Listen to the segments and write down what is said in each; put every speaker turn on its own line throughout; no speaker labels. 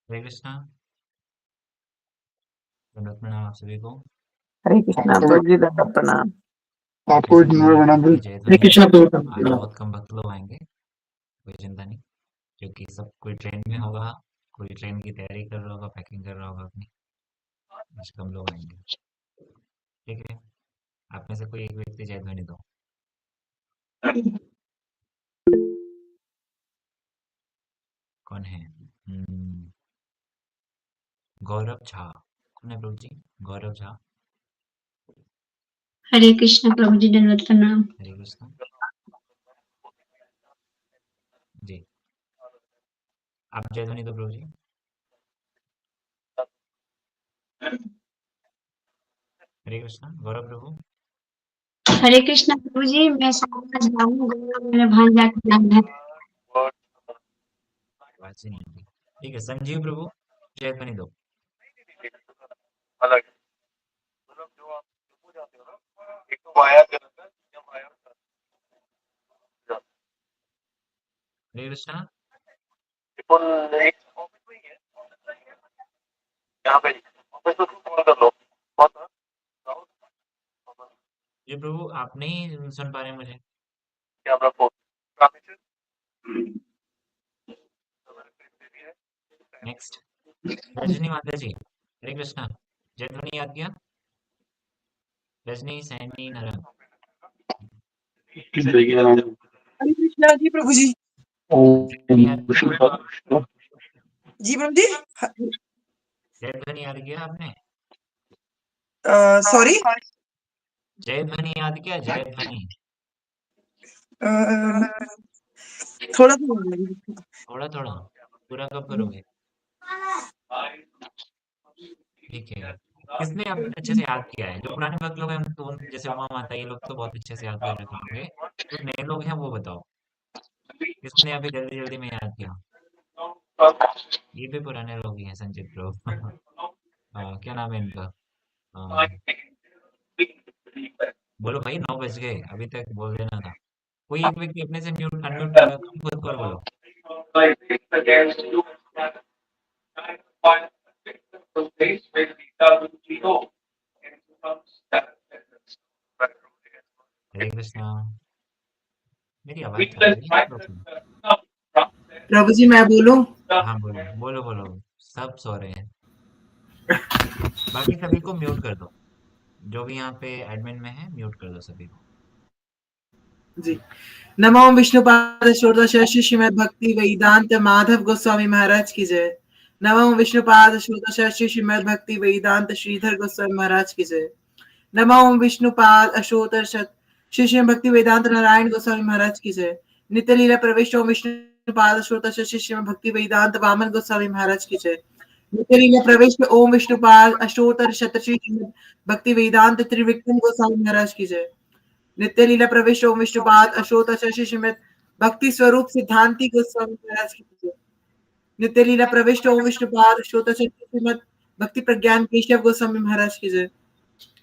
हरे कृष्णा। दंडवत प्रणाम आप सभी को।
हरे कृष्णा प्रभु जी, दंडवत प्रणाम।
आपको एक नंबर बना दे। हरे कृष्णा प्रभु। आज बहुत कम भक्त लोग आएंगे, कोई चिंता नहीं, क्योंकि सब कोई ट्रेन में होगा, कोई ट्रेन की तैयारी कर रहा होगा, पैकिंग कर रहा होगा अपनी। आज कम लोग आएंगे, ठीक है। आप में से कोई एक व्यक्ति जय ध्वनि दो। कौन है? गौरव झा। कौन है प्रभु जी? गौरव झा।
हरे कृष्ण प्रभु जी, दंडवत प्रणाम।
हरे कृष्णा जी। आप जय ध्वनि दो प्रभु जी। हरे कृष्णा गौरव प्रभु।
हरे कृष्ण प्रभु जी, मैं समझ रहा हूँ, गौरव मेरा भांजा का नाम है।
आवाज से नहीं आती। ठीक है, संजीव प्रभु जय ध्वनि दो।
अलग मतलब जो आप हो जाते हो ना, एक तो वाया गलत है या वाया
हरे कृष्णा।
फुल एक ऑफिस में ही है, यहाँ पे ऑफिस में कॉल कर लो। बहुत
जी प्रभु, आप नहीं सुन पा रहे मुझे।
क्या रखो ट्रांजिशन
नेक्स्ट रजनी माता जी। हरे कृष्णा जय ध्वनि याद किया? रजनी सैनी नरम।
हरे कृष्णा जी प्रभु जी।
जय ध्वनि याद किया?
जी प्रभु जी।
जय ध्वनि याद किया आपने?
सॉरी,
जय ध्वनि याद किया? जय ध्वनि
थोड़ा सा
थोड़ा थोड़ा, पूरा कब करोगे? ठीक है। किसने अब अच्छे से याद किया है? जो पुराने भक्त लोग हैं तो जैसे उमा माता, ये लोग तो बहुत अच्छे से याद कर रखे होंगे। जो नए लोग हैं वो बताओ, किसने अभी जल्दी जल्दी में याद किया? ये भी पुराने लोग ही हैं, संचित प्रभु। क्या नाम है इनका? आ, बोलो भाई, 9 बज गए, अभी तक बोल देना था। कोई एक व्यक्ति अपने से म्यूट अनम्यूट खुद कर बोलो। हरे कृष्णा। मेरी आवाज जा रही है आप लोग को?
प्रभु जी मैं बोलूं?
हाँ बोलो बोलो बोलो। सब सो रहे हैं, बाकी सभी को म्यूट कर दो। जो भी यहाँ पे एडमिन में है म्यूट कर दो सभी को।
जी। नमो विष्णुपाद षोडश श्रीमद भक्ति वेदांत माधव गोस्वामी महाराज की जय। नमो विष्णुपाद षोडश श्रीमद भक्ति वेदांत श्रीधर गोस्वामी महाराज की जय। नमो विष्णुपाद अशोतर्ष श्री श्री भक्ति वेदांत नारायण गोस्वामी महाराज की जय। नित्य लीला प्रवेश ओम विष्णुपाद अशोतर्ष श्री श्री भक्ति वेदांत वामन गोस्वामी महाराज की जय। नित्य लीला प्रवेश ओम विष्णुपाद अशोतर्ष श्री भक्ति वेदांत त्रिविक्रम गोस्वामी महाराज की जय। नित्य लीला प्रवेश ओम विष्णुपाद अशोतर्ष श्री श्रीमद भक्ति स्वरूप सिद्धांति गोस्वामी महाराज की जय। नित्य लीला प्रवेश ओम विष्णुपाद अशोतर्ष श्री श्रीमद भक्ति प्रज्ञान केशव गोस्वामी महाराज की जय।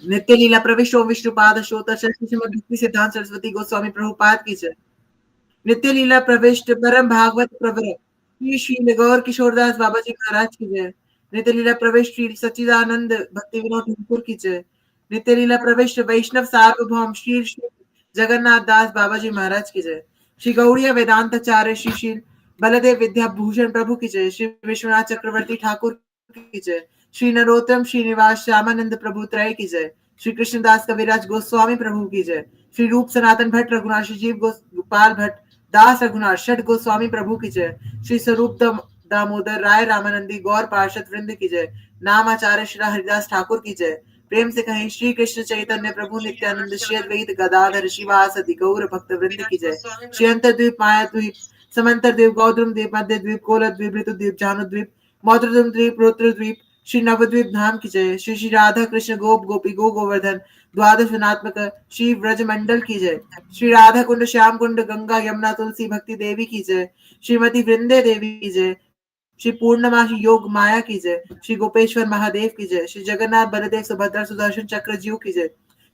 नित्य लीला प्रविष्ट ओम विष्णुपाद अशोतर्ष श्रीमद भक्ति सिद्धांत सरस्वती गोस्वामी प्रभुपाद की जय। नित्य लीला प्रविष्ट परम भागवत प्रवर श्री श्री गौर किशोरदास बाबा जी महाराज की जय। नित्य लीला प्रविष्ट श्री सच्चिदानंद भक्ति विनोद ठाकुर की जय। नित्य लीला प्रविष्ट वैष्णव सार्वभौम श्री श्री जगन्नाथ दास बाबा जी महाराज की जय। श्री गौड़िया वेदांताचार्य श्री श्री बलदेव विद्याभूषण प्रभु की जय। श्री विश्वनाथ चक्रवर्ती ठाकुर की जय। श्री नरोत्तम श्रीनिवास श्यामानंद प्रभु त्रय की जय। श्री कृष्णदास कविराज गोस्वामी प्रभु की जय। श्री रूप सनातन भट्ट रघुनाथ श्री गोपाल भट्ट दास रघुनाथ षट गोस्वामी प्रभु की जय। श्री स्वरूप दामोदर राय रामानंदी गौर पार्षद वृंद की जय। नाम आचार्य श्री हरिदास ठाकुर की जय। प्रेम से कहें श्री कृष्ण चैतन्य प्रभु नित्यानंद श्री अद्वैत गदाधर शिवासदि गौर भक्त वृंद की जय। श्री अंतर द्वीप माया द्वीप समंतर द्वीप गौद्रुम द्वीप मध्य द्वीप कोल द्वीप ऋतु द्वीप जानु द्वीप मौद्रुम द्वीप रुद्र द्वीप श्री नवद्वीप धाम की जय। श्री श्री राधा कृष्ण गोप गोपी गो गोवर्धन द्वादश गुणात्मक श्री व्रज मंडल की जय। श्री राधा कुंड श्याम कुंड गंगा यमुना तुलसी भक्ति देवी की जय। श्रीमती वृंदे देवी की जय। श्री पूर्णमासी योग माया की जय। श्री गोपेश्वर महादेव की जय। श्री जगन्नाथ बलदेव सुभद्रा सुदर्शन चक्र जीव की जय।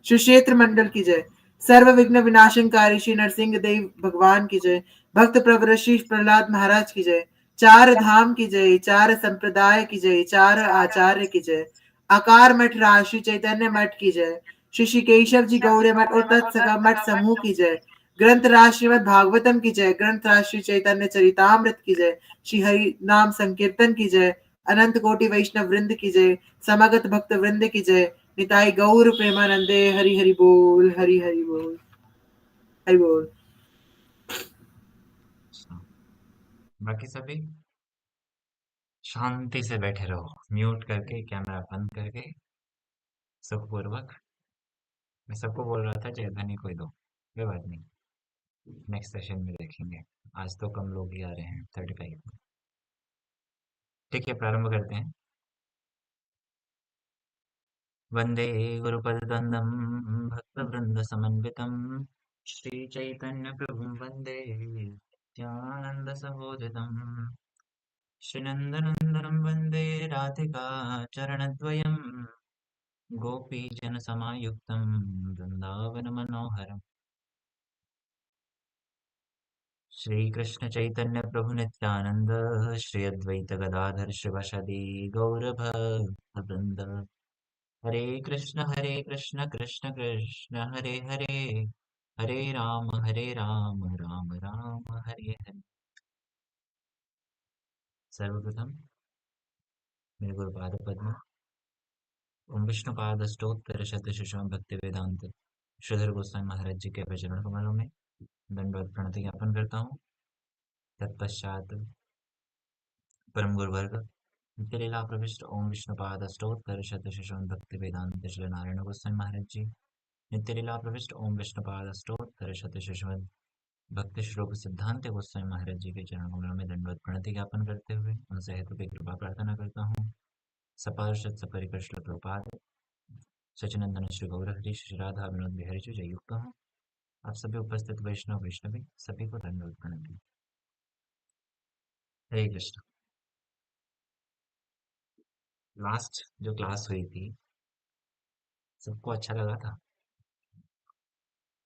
श्री क्षेत्र मंडल की जय। सर्व विघ्न विनाशनकारी श्री नरसिंह देव भगवान की जय। भक्त प्रवर श्री प्रहलाद महाराज की जय। चार धाम की जय, चार संप्रदाय की जय, चार आचार्य की जय। आकार मठ राशि चैतन्य मठ की जय। श्री केशव जी गौड़े मठ और तत्सका मठ समूह की जय। ग्रंथ राज श्रीमद भागवतम की जय। ग्रंथ राज श्री चैतन्य चरितामृत की जय। श्री हरि नाम संकीर्तन की जय। अनंत कोटि वैष्णव वृंद की जय। समागत भक्त वृंद की जय। निताई गौर प्रेमानंदे। हरि हरि बोल, हरि हरि बोल, हरि बोल।
अच्छा, बाकी सभी शांति से बैठे रहो, म्यूट करके, कैमरा बंद करके, सुखपूर्वक। मैं सबको बोल रहा था जय ध्वनि कोई दो, कोई बात नहीं, नेक्स्ट सेशन में देखेंगे। आज तो कम लोग ही आ रहे हैं, 35। ठीक है, प्रारंभ करते हैं। वंदे गुरुपदद्वन्द्वं भक्तवृन्दसमन्वितं श्रीचैतन्यप्रभुं वन्दे नित्यानन्दसहोदितं श्रीनन्दनन्दनं वन्दे राधिका चरणद्वयं गोपीजनसमायुक्तं वृन्दावनमनोहरम् श्रीकृष्णचैतन्यप्रभुनित्यानन्द श्री अद्वैत गदाधर शिवसदि गौरभक्तवृन्द हरे कृष्ण कृष्ण कृष्ण हरे हरे हरे राम राम राम हरे हरे। सर्वप्रथम मेरे गुरुपाद पद्म ओम विष्णुपाद अष्टोत्तर शतशिशों भक्ति वेदांत श्रीधर गोस्वामी महाराज जी के भजनों कमलों में दंडवत प्रणति ज्ञापन करता हूँ। तत्पश्चात परम गुरुवर्ग नित्य लीला प्रविष्ट ओम विष्णुपाद अष्टोत्तर शतशिशों भक्ति वेदांत श्री नारायण गोस्वामी महाराज जी नित्य लीला प्रविष्ट ओम विष्णुपाद अष्टोत्तर शतशिशों भक्ति श्लोक सिद्धांत गोस्वामी महाराज जी के चरण कमलों में दंडवत प्रणति ज्ञापन करते हुए उनसे हेतु की कृपा प्रार्थना करता हूँ। सपार्षद सपरिकर श्री प्रभुपाद सचिनंदन श्री गौर हरि श्री राधा विनोद बिहारी जी जय युक्त हूँ। आप सभी उपस्थित वैष्णव वैष्णवी सभी को दंडवत प्रणति। हरे कृष्ण। लास्ट जो क्लास हुई थी सबको अच्छा लगा था।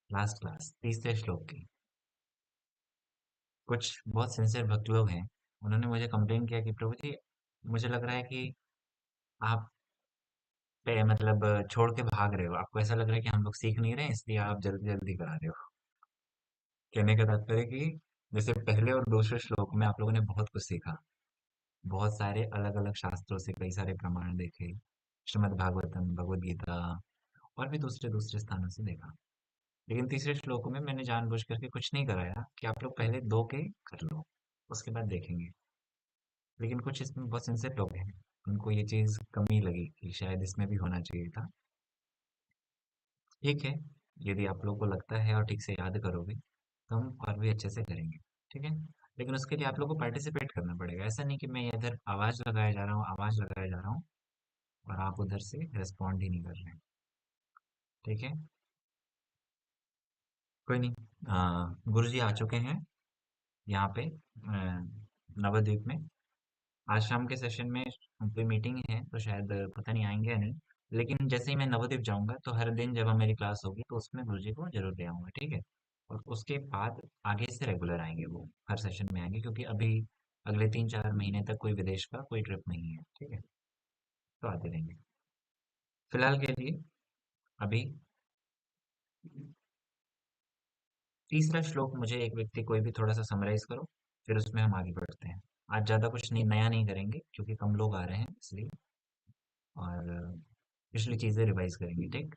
लास्ट क्लास तीसरे श्लोक की कुछ बहुत सिंसियर भक्त लोग हैं, उन्होंने मुझे कंप्लेन किया कि प्रभु जी मुझे लग रहा है कि आप पे मतलब छोड़ के भाग रहे हो, आपको ऐसा लग रहा है कि हम लोग सीख नहीं रहे हैं इसलिए आप जल्दी जल्दी करा रहे हो। कहने का तात्पर्य कि जैसे पहले और दूसरे श्लोक में आप लोगों ने बहुत कुछ सीखा, बहुत सारे अलग अलग शास्त्रों से कई सारे प्रमाण देखे, श्रीमद् भागवतम भगवद गीता और भी दूसरे दूसरे स्थानों से देखा। लेकिन तीसरे श्लोक में मैंने जानबूझ करके कुछ नहीं कराया कि आप लोग पहले दो के कर लो उसके बाद देखेंगे। लेकिन कुछ इसमें बहुत सिंसियर लोग हैं, उनको ये चीज़ कमी लगी कि शायद इसमें भी होना चाहिए था। ठीक है, यदि आप लोग को लगता है और ठीक से याद करोगे तो हम और भी अच्छे से करेंगे। ठीक है, लेकिन उसके लिए आप लोग को पार्टिसिपेट करना पड़ेगा। ऐसा नहीं कि मैं इधर आवाज़ लगाया जा रहा हूँ आवाज़ लगाया जा रहा हूँ और आप उधर से रिस्पॉन्ड ही नहीं कर रहे हैं। ठीक है, कोई नहीं। गुरु जी आ चुके हैं यहाँ पे नवद्वीप में। आज शाम के सेशन में कोई मीटिंग है तो शायद पता नहीं आएंगे या नहीं, लेकिन जैसे ही मैं नवद्वीप जाऊंगा तो हर दिन जब मेरी क्लास होगी तो उसमें गुरुजी को जरूर ले आऊंगा। ठीक है, और उसके बाद आगे से रेगुलर आएंगे, वो हर सेशन में आएंगे क्योंकि अभी अगले 3-4 महीने तक कोई विदेश का कोई ट्रिप नहीं है। ठीक है, तो आते रहेंगे। फिलहाल के लिए अभी तीसरा श्लोक मुझे एक व्यक्ति कोई भी थोड़ा सा समराइज करो, फिर उसमें हम आगे बढ़ते हैं। आज ज़्यादा कुछ नहीं नया नहीं करेंगे क्योंकि कम लोग आ रहे हैं इसलिए, और पिछली चीज़ें रिवाइज करेंगे। ठीक,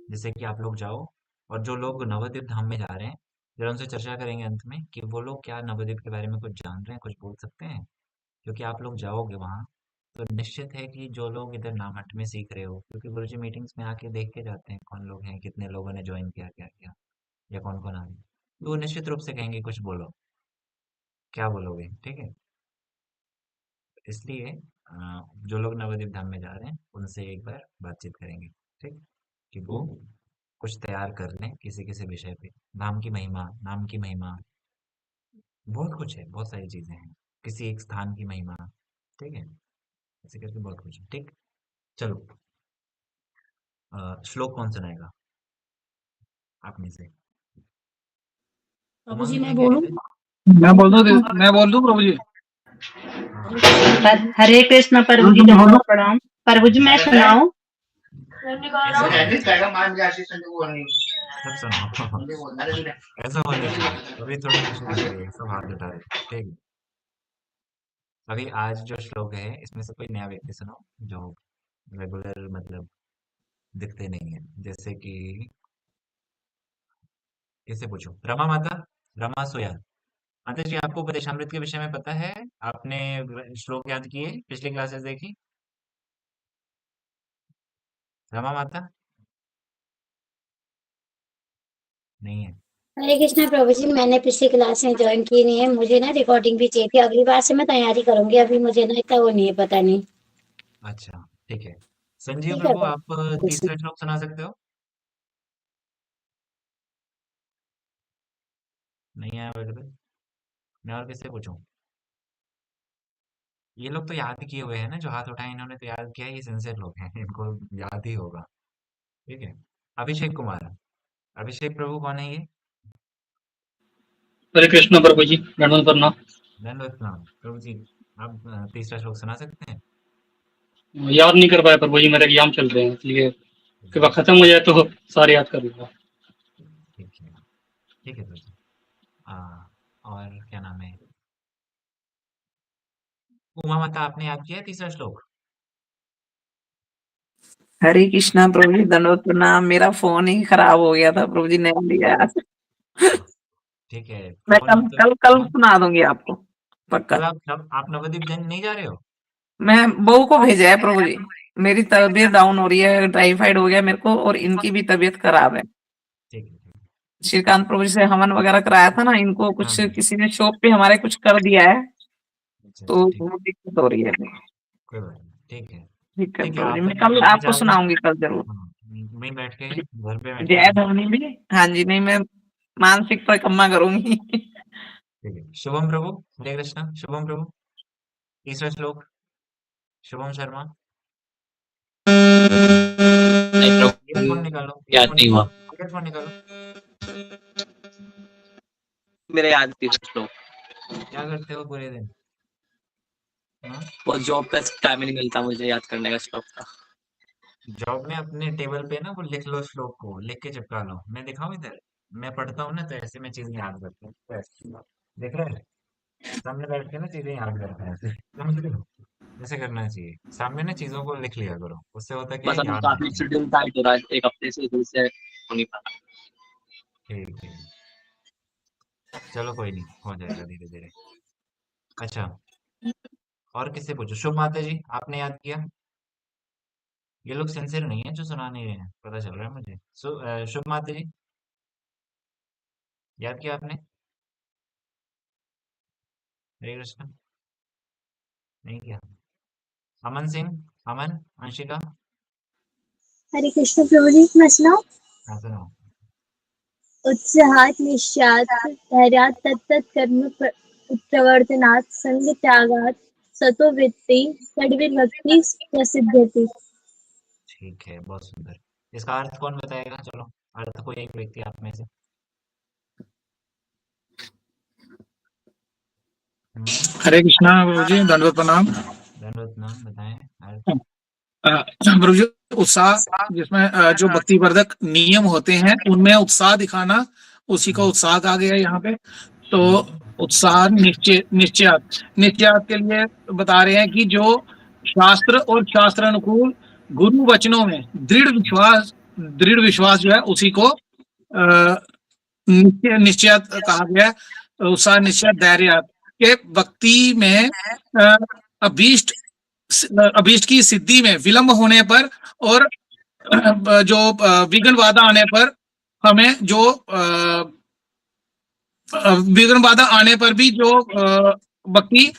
जिससे कि आप लोग जाओ और जो लोग नवद्वीप धाम में जा रहे हैं जरा उनसे चर्चा करेंगे अंत में कि वो लोग क्या नवद्वीप के बारे में कुछ जान रहे हैं, कुछ बोल सकते हैं। क्योंकि आप लोग जाओगे वहाँ तो निश्चित है कि जो लोग इधर नामहट्ट में सीख रहे हो, क्योंकि गुरुजी मीटिंग्स में आके देख के जाते हैं कौन लोग हैं, कितने लोगों ने ज्वाइन किया, क्या किया या कौन कौन आ रहे हैं, तो वो निश्चित रूप से कहेंगे कुछ बोलो, क्या बोलोगे। ठीक है, इसलिए जो लोग नवद्वीप धाम में जा रहे हैं उनसे एक बार बातचीत करेंगे। ठीक, कि वो कुछ तैयार कर लें किसी किसी विषय पे। धाम की महिमा, नाम की महिमा, बहुत कुछ है, बहुत सारी चीजें हैं, किसी एक स्थान की महिमा। ठीक है, ऐसे करके बहुत कुछ है। ठीक, चलो श्लोक कौन सुनाएगा आप में से?
प्रभु जी
उमंग है
मैं
क्या
बोलूं?
इधर?
मैं बोल दूं प्रभु जी।
हाँ
हरे कृष्ण प्रभु जी दंडवत प्रणाम। प्रभु जी मैं सुनाऊं?
सब सुनाओ। ऐसा होना चाहिए, अभी थोड़ी खुशी करिए, सब हाथ उठा रहे, ठीक है। अभी आज जो श्लोक है इसमें से कोई नया व्यक्ति सुनाओ जो रेगुलर मतलब दिखते नहीं है, जैसे कि किससे पूछो, रमा माता, रमा सोया। माता जी आपको उपदेशामृत के विषय में पता है? आपने श्लोक याद किए, पिछली क्लासेस देखी? रमा माता नहीं है।
हरे कृष्णा प्रभु जी, मैंने पिछली क्लास में ज्वाइन की नहीं है, मुझे ना रिकॉर्डिंग भी चाहिए थी, अगली बार से मैं तैयारी करूंगी, अभी मुझे ना इतना वो नहीं है, पता नहीं।
अच्छा ठीक है। संजीव
ठीक है
प्रभु आप तीसरा श्लोक सुना सकते हो? नहीं है अवेलेबल। मैं और किससे पूछूं? ये लोग तो याद किए हुए हैं ना, जो हाथ उठाए इन्होंने तो याद किया है, ये सिंसियर लोग हैं, इनको याद ही होगा। ठीक है। अभिषेक कुमार, अभिषेक प्रभु कौन है ये?
हरे कृष्ण प्रभु जी, दंडवत प्रणाम।
दंडवत प्रणाम प्रभु जी। आप तीसरा श्लोक सुना सकते हैं?
याद नहीं कर पाया प्रभु जी, मेरे एग्जाम चल रहे हैं, इसलिए कि वक्त खत्म हो जाए तो सारे याद कर लूंगा।
ठीक है, ठीक है प्रभु जी। और क्या नाम है, उमा माता आपने याद किया है तीसरा श्लोक?
हरे कृष्णा प्रभु जी दंडवत प्रणाम। मेरा फोन ही खराब हो गया था प्रभु जी, नहीं लिया।
ठीक है।
मैं
फोन मतलब
कल कल
हाँ?
सुना दूंगी आपको पक्का।
कल आप नवद्वीप जन नहीं जा रहे हो?
मैं बहू को भेजा है प्रभु जी, मेरी तबीयत डाउन हो रही है, टाइफाइड हो गया मेरे को, और इनकी भी तबीयत खराब है।
ठीक है, ठीक है।
श्रीकांत प्रभु जी से हवन वगैरह कराया था ना, इनको
हाँ
कुछ
हाँ,
किसी ने शॉप पे हमारे कुछ कर दिया है,
अच्छा
तो
अच्छा, ठीक,
वो दिक्कत हो रही है अभी।
कोई बात नहीं, ठीक है।
ठीक है
ठीक है,
प्रभु जी,
आप
मैं कल
मैं
आपको
जा रहा हूँ।
सुनाऊंगी कल जरूर।
हाँ, वहीं बैठ के घर पे बैठ के
जय
सुनो।
धवनी भी, हाँ जी, नहीं मैं मानसिक परिक्रमा करूंगी।
ठीक है। शुभम प्रभु, हरे कृष्णा। शुभम प्रभु तीसरा श्लोक, शुभम शर्मा।
नहीं
ईयरफोन
प्रभु,
निकालो,
याद
ईयरफोन
नहीं हुआ।
निकालो, ईयरफोन निकालो।
मेरे याद थी श्लोक,
क्या करते हो पूरे दिन? हाँ,
वो जॉब का टाइम ही नहीं मिलता मुझे याद करने का श्लोक का।
जॉब में अपने टेबल पे ना वो लिख लो, श्लोक को लिख के चिपका लो। मैं दिखाऊं इधर? मैं पढ़ता हूँ ना तो ऐसे मैं चीजें याद करता हूँ, तो ऐसे। देख रहे हैं? सामने बैठ के ना चीजें याद करते हैं ऐसे, समझ रहे हो? ऐसे करना चाहिए, सामने ना चीजों को लिख लिया करो, उससे होता क्या
बस
है,
अभी
याद
काफी
रहता है।
शेड्यूल टाइट हो रहा है, एक हफ्ते से दूर से हो नहीं पा रहा।
ठीक है, चलो कोई नहीं, हो जाएगा धीरे धीरे। अच्छा, और किससे पूछो? शुभ माता जी आपने याद किया? ये लोग सिंसियर नहीं है जो सुना नहीं रहे हैं, पता चल रहा है मुझे। शुभ माता जी याद किया आपने? हरे कृष्ण, नहीं किया? अमन सिंह, अमन, अंशिका।
हरे कृष्ण प्रभु जी, मैं सुनाऊं?
हाँ सुनो।
उत्साहात निश्चात धैर्यात तत्तत् कर्म प्रवर्तनात् संग त्यागात् सतो वृत्ति षड्विर्भक्ति प्रसिद्ध्यति।
ठीक है, बहुत सुंदर। इसका अर्थ कौन बताएगा? चलो, अर्थ कोई एक व्यक्ति आप में से।
हरे कृष्णा प्रभु जी, दंडवत प्रणाम।
धन्यवाद, नाम बताएं अर्थ।
प्रभु जी, उत्साह जिसमें जो भक्ति वर्धक नियम होते हैं उनमें उत्साह दिखाना, उसी को उत्साह कहा गया है यहाँ पे। तो उत्साह निश्चयात के लिए बता रहे हैं कि जो शास्त्र और शास्त्र अनुकूल गुरु वचनों में दृढ़ विश्वास जो है उसी को निश्चयात कहा गया है। उत्साह निश्चय धैर्य के भक्ति में अभीष्ट अभीष्ट की सिद्धि में विलंब होने पर और जो विघ्न बाधा आने पर हमें जो विघ्न बाधा आने पर भी जो भक्ति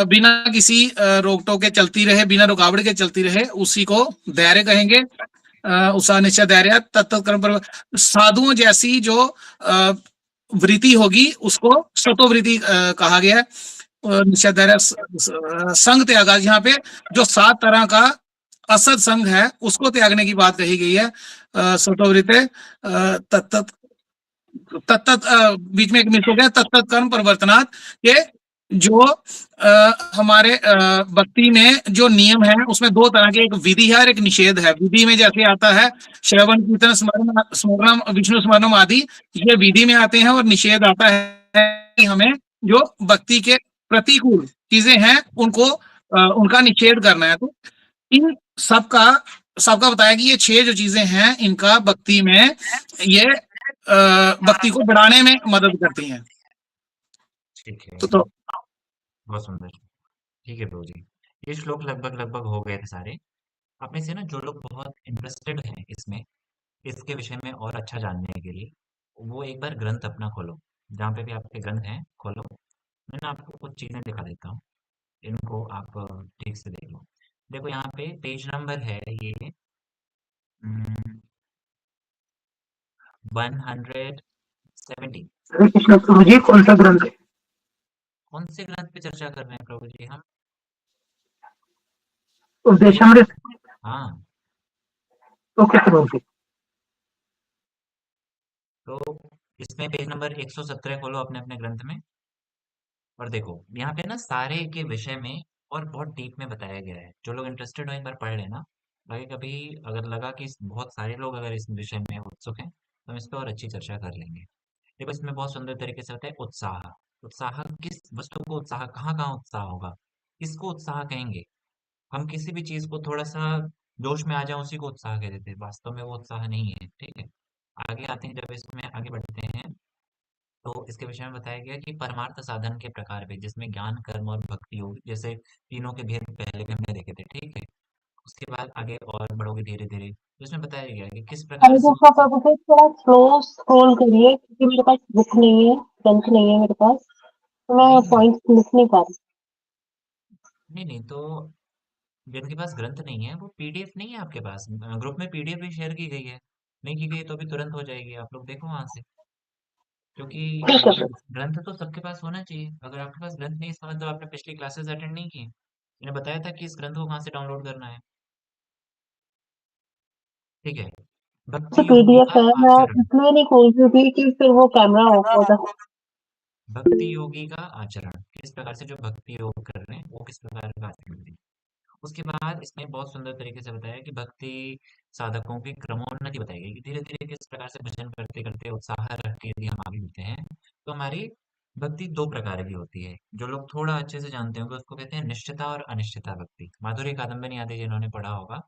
बिना किसी रोक टोक के चलती रहे, बिना रुकावट के चलती रहे, उसी को धैर्य कहेंगे। उत्साह निश्चय धैर्य तत्त कर्म पर साधुओं जैसी जो वृत्ति होगी उसको सतोवृत्ति कहा गया है। निश्चय धैर्य संग त्याग, यहाँ पे जो 7 तरह का असद संग है उसको त्यागने की बात कही गई है। सतोवृत्ति तत्त बीच में एक मिस हो गया, तत्त कर्म परिवर्तनात्, ये जो हमारे भक्ति में जो नियम है उसमें दो तरह के, एक विधि है और एक निषेध है। विधि में जैसे आता है श्रवण कीर्तन स्मरणम विष्णु स्मरणम आदि, ये विधि में आते हैं। और निषेध आता है कि हमें जो भक्ति के प्रतिकूल चीजें हैं उनको उनका निषेध करना है। तो इन सबका सबका बताया कि ये 6 जो चीजें हैं इनका भक्ति में ये भक्ति को बढ़ाने में मदद करती हैं।
ठीक है,
तो
बहुत सुंदर। ठीक है प्रभु जी, ये श्लोक लगभग हो गए थे सारे। आप में से ना जो लोग बहुत इंटरेस्टेड हैं इसमें, इसके विषय में और अच्छा जानने के लिए, वो एक बार ग्रंथ अपना खोलो, जहाँ पे भी आपके ग्रंथ हैं खोलो। मैं ना आपको कुछ चीजें दिखा देता हूँ, इनको आप ठीक से देख लो। देखो यहाँ पे पेज नंबर है ये 170।
हरे कृष्ण प्रभु जी, कौन सा ग्रंथ है?
कौन से ग्रंथ पे चर्चा कर रहे हैं प्रभु जी हम?
उपदेशामृत।
हाँ,
ओके प्रभु जी।
तो इसमें पेज नंबर 117 खोलो अपने अपने ग्रंथ में, और देखो यहाँ पे ना सारे के विषय में और बहुत डीप में बताया गया है। जो लोग इंटरेस्टेड हो एक बार पढ़ लेना, बाकी कभी अगर लगा कि बहुत सारे लोग अगर इस विषय में उत्सुक हैं तो हम इस पर और अच्छी चर्चा कर लेंगे। देखो इसमें बहुत सुंदर तरीके से होता है उत्साह। उत्साह किस वस्तु को, उत्साह कहाँ कहाँ उत्साह होगा, किसको उत्साह कहेंगे? हम किसी भी चीज को थोड़ा सा जोश में आ जाए उसी को उत्साह कह देते हैं, वास्तव में वो उत्साह नहीं है। ठीक है, आगे आते हैं, जब इसमें आगे बढ़ते हैं तो इसके विषय में बताया गया कि परमार्थ साधन के प्रकार भी, जिसमें ज्ञान कर्म और भक्ति योग जैसे तीनों के भेद पहले भी हमने देखे थे। ठीक है, उसके बाद आगे और बढ़ोगे धीरे धीरे, तो इसमें बताया गया कि किस प्रकार
हरे
से
कृष्णा प्रभु जी, थोड़ा स्लो स्क्रॉल करिए क्योंकि मेरे पास बुक नहीं है, ग्रंथ नहीं है मेरे पास, तो मैं
नहीं है।
पॉइंट्स लिख नहीं पा रही।
नहीं नहीं, तो जिनके पास ग्रंथ नहीं है वो पीडीएफ नहीं है आपके पास, ग्रुप में पीडीएफ भी शेयर की गई है। नहीं की गई तो अभी तुरंत हो जाएगी, आप लोग देखो वहां से। क्योंकि
ठीक है सर।
ग्रंथ तो सबके पास होना चाहिए। अगर आपके पास ग्रंथ नहीं, इसका मतलब आपने पिछली क्लासेस अटेंड नहीं की। मैंने बताया था कि इस ग्रंथ को कहाँ से डाउनलोड करना है। ठीक है,
तो
भक्ति योगी
पीडीएफ
का
है, मैं
आचरण।
इसलिए नहीं खोल रही थी कि फिर वो कैमरा ऑफ हो जाए।
भक्ति योगी का आचरण, किस प्रकार से जो भक्ति योग कर रहे हैं वो किस प्रकार का आचरण करें। उसके बाद इसमें बहुत सुंदर तरीके से बताया कि भक्ति साधकों की क्रमोन्नति बताई गई कि धीरे धीरे किस प्रकार से भजन करते करते उत्साह रख के यदि हम आगे बढ़ते हैं तो हमारी भक्ति दो प्रकार की होती है। जो लोग थोड़ा अच्छे से जानते होंगे उसको कहते हैं निश्चिता और अनिश्चिता भक्ति। माधुरी कादम्बरी आदि जिन्होंने पढ़ा होगा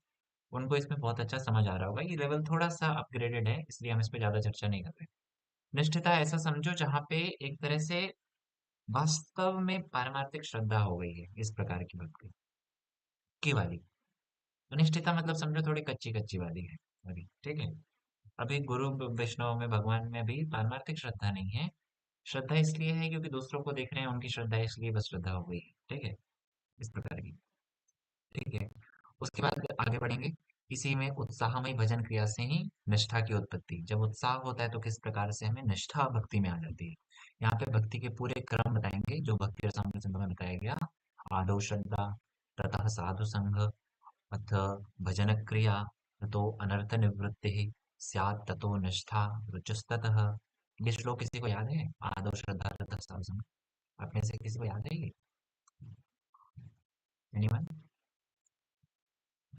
उनको इसमें बहुत अच्छा समझ आ रहा होगा। ये लेवल थोड़ा सा अपग्रेडेड है, इसलिए हम इस पे ज्यादा चर्चा नहीं कर रहे। निष्ठता ऐसा समझो जहाँ पे एक तरह से वास्तव में पारमार्थिक श्रद्धा हो गई है, इस प्रकार की भक्ति की वाली। अनिष्ठता मतलब समझो थोड़ी कच्ची कच्ची वाली है अभी। ठीक है, अभी गुरु वैष्णव में भगवान में भी पारमार्थिक श्रद्धा नहीं है। श्रद्धा इसलिए है क्योंकि दूसरों को देख रहे हैं, उनकी श्रद्धा है, इसलिए बस श्रद्धा हो गई है। ठीक है, इस प्रकार की। ठीक है, उसके बाद आगे बढ़ेंगे। इसी में उत्साहमय भजन क्रिया से ही निष्ठा की उत्पत्ति। जब उत्साह होता है तो किस प्रकार से हमें निष्ठा भक्ति में आ जाती है। यहाँ पे भक्ति के पूरे क्रम बताएंगे जो भक्ति रसामृत सिंधु में बताया गया। आदौ श्रद्धा, ततः साधु संघ, अथ भजन क्रिया, ततो अनर्थ निवृत्ति, स्यात् ततो निष्ठा रुचस्ततः। ये श्लोक किसी को याद है? आदौ श्रद्धा ततः साधु संघ, आप में से किसी को याद है ये? एनीवन?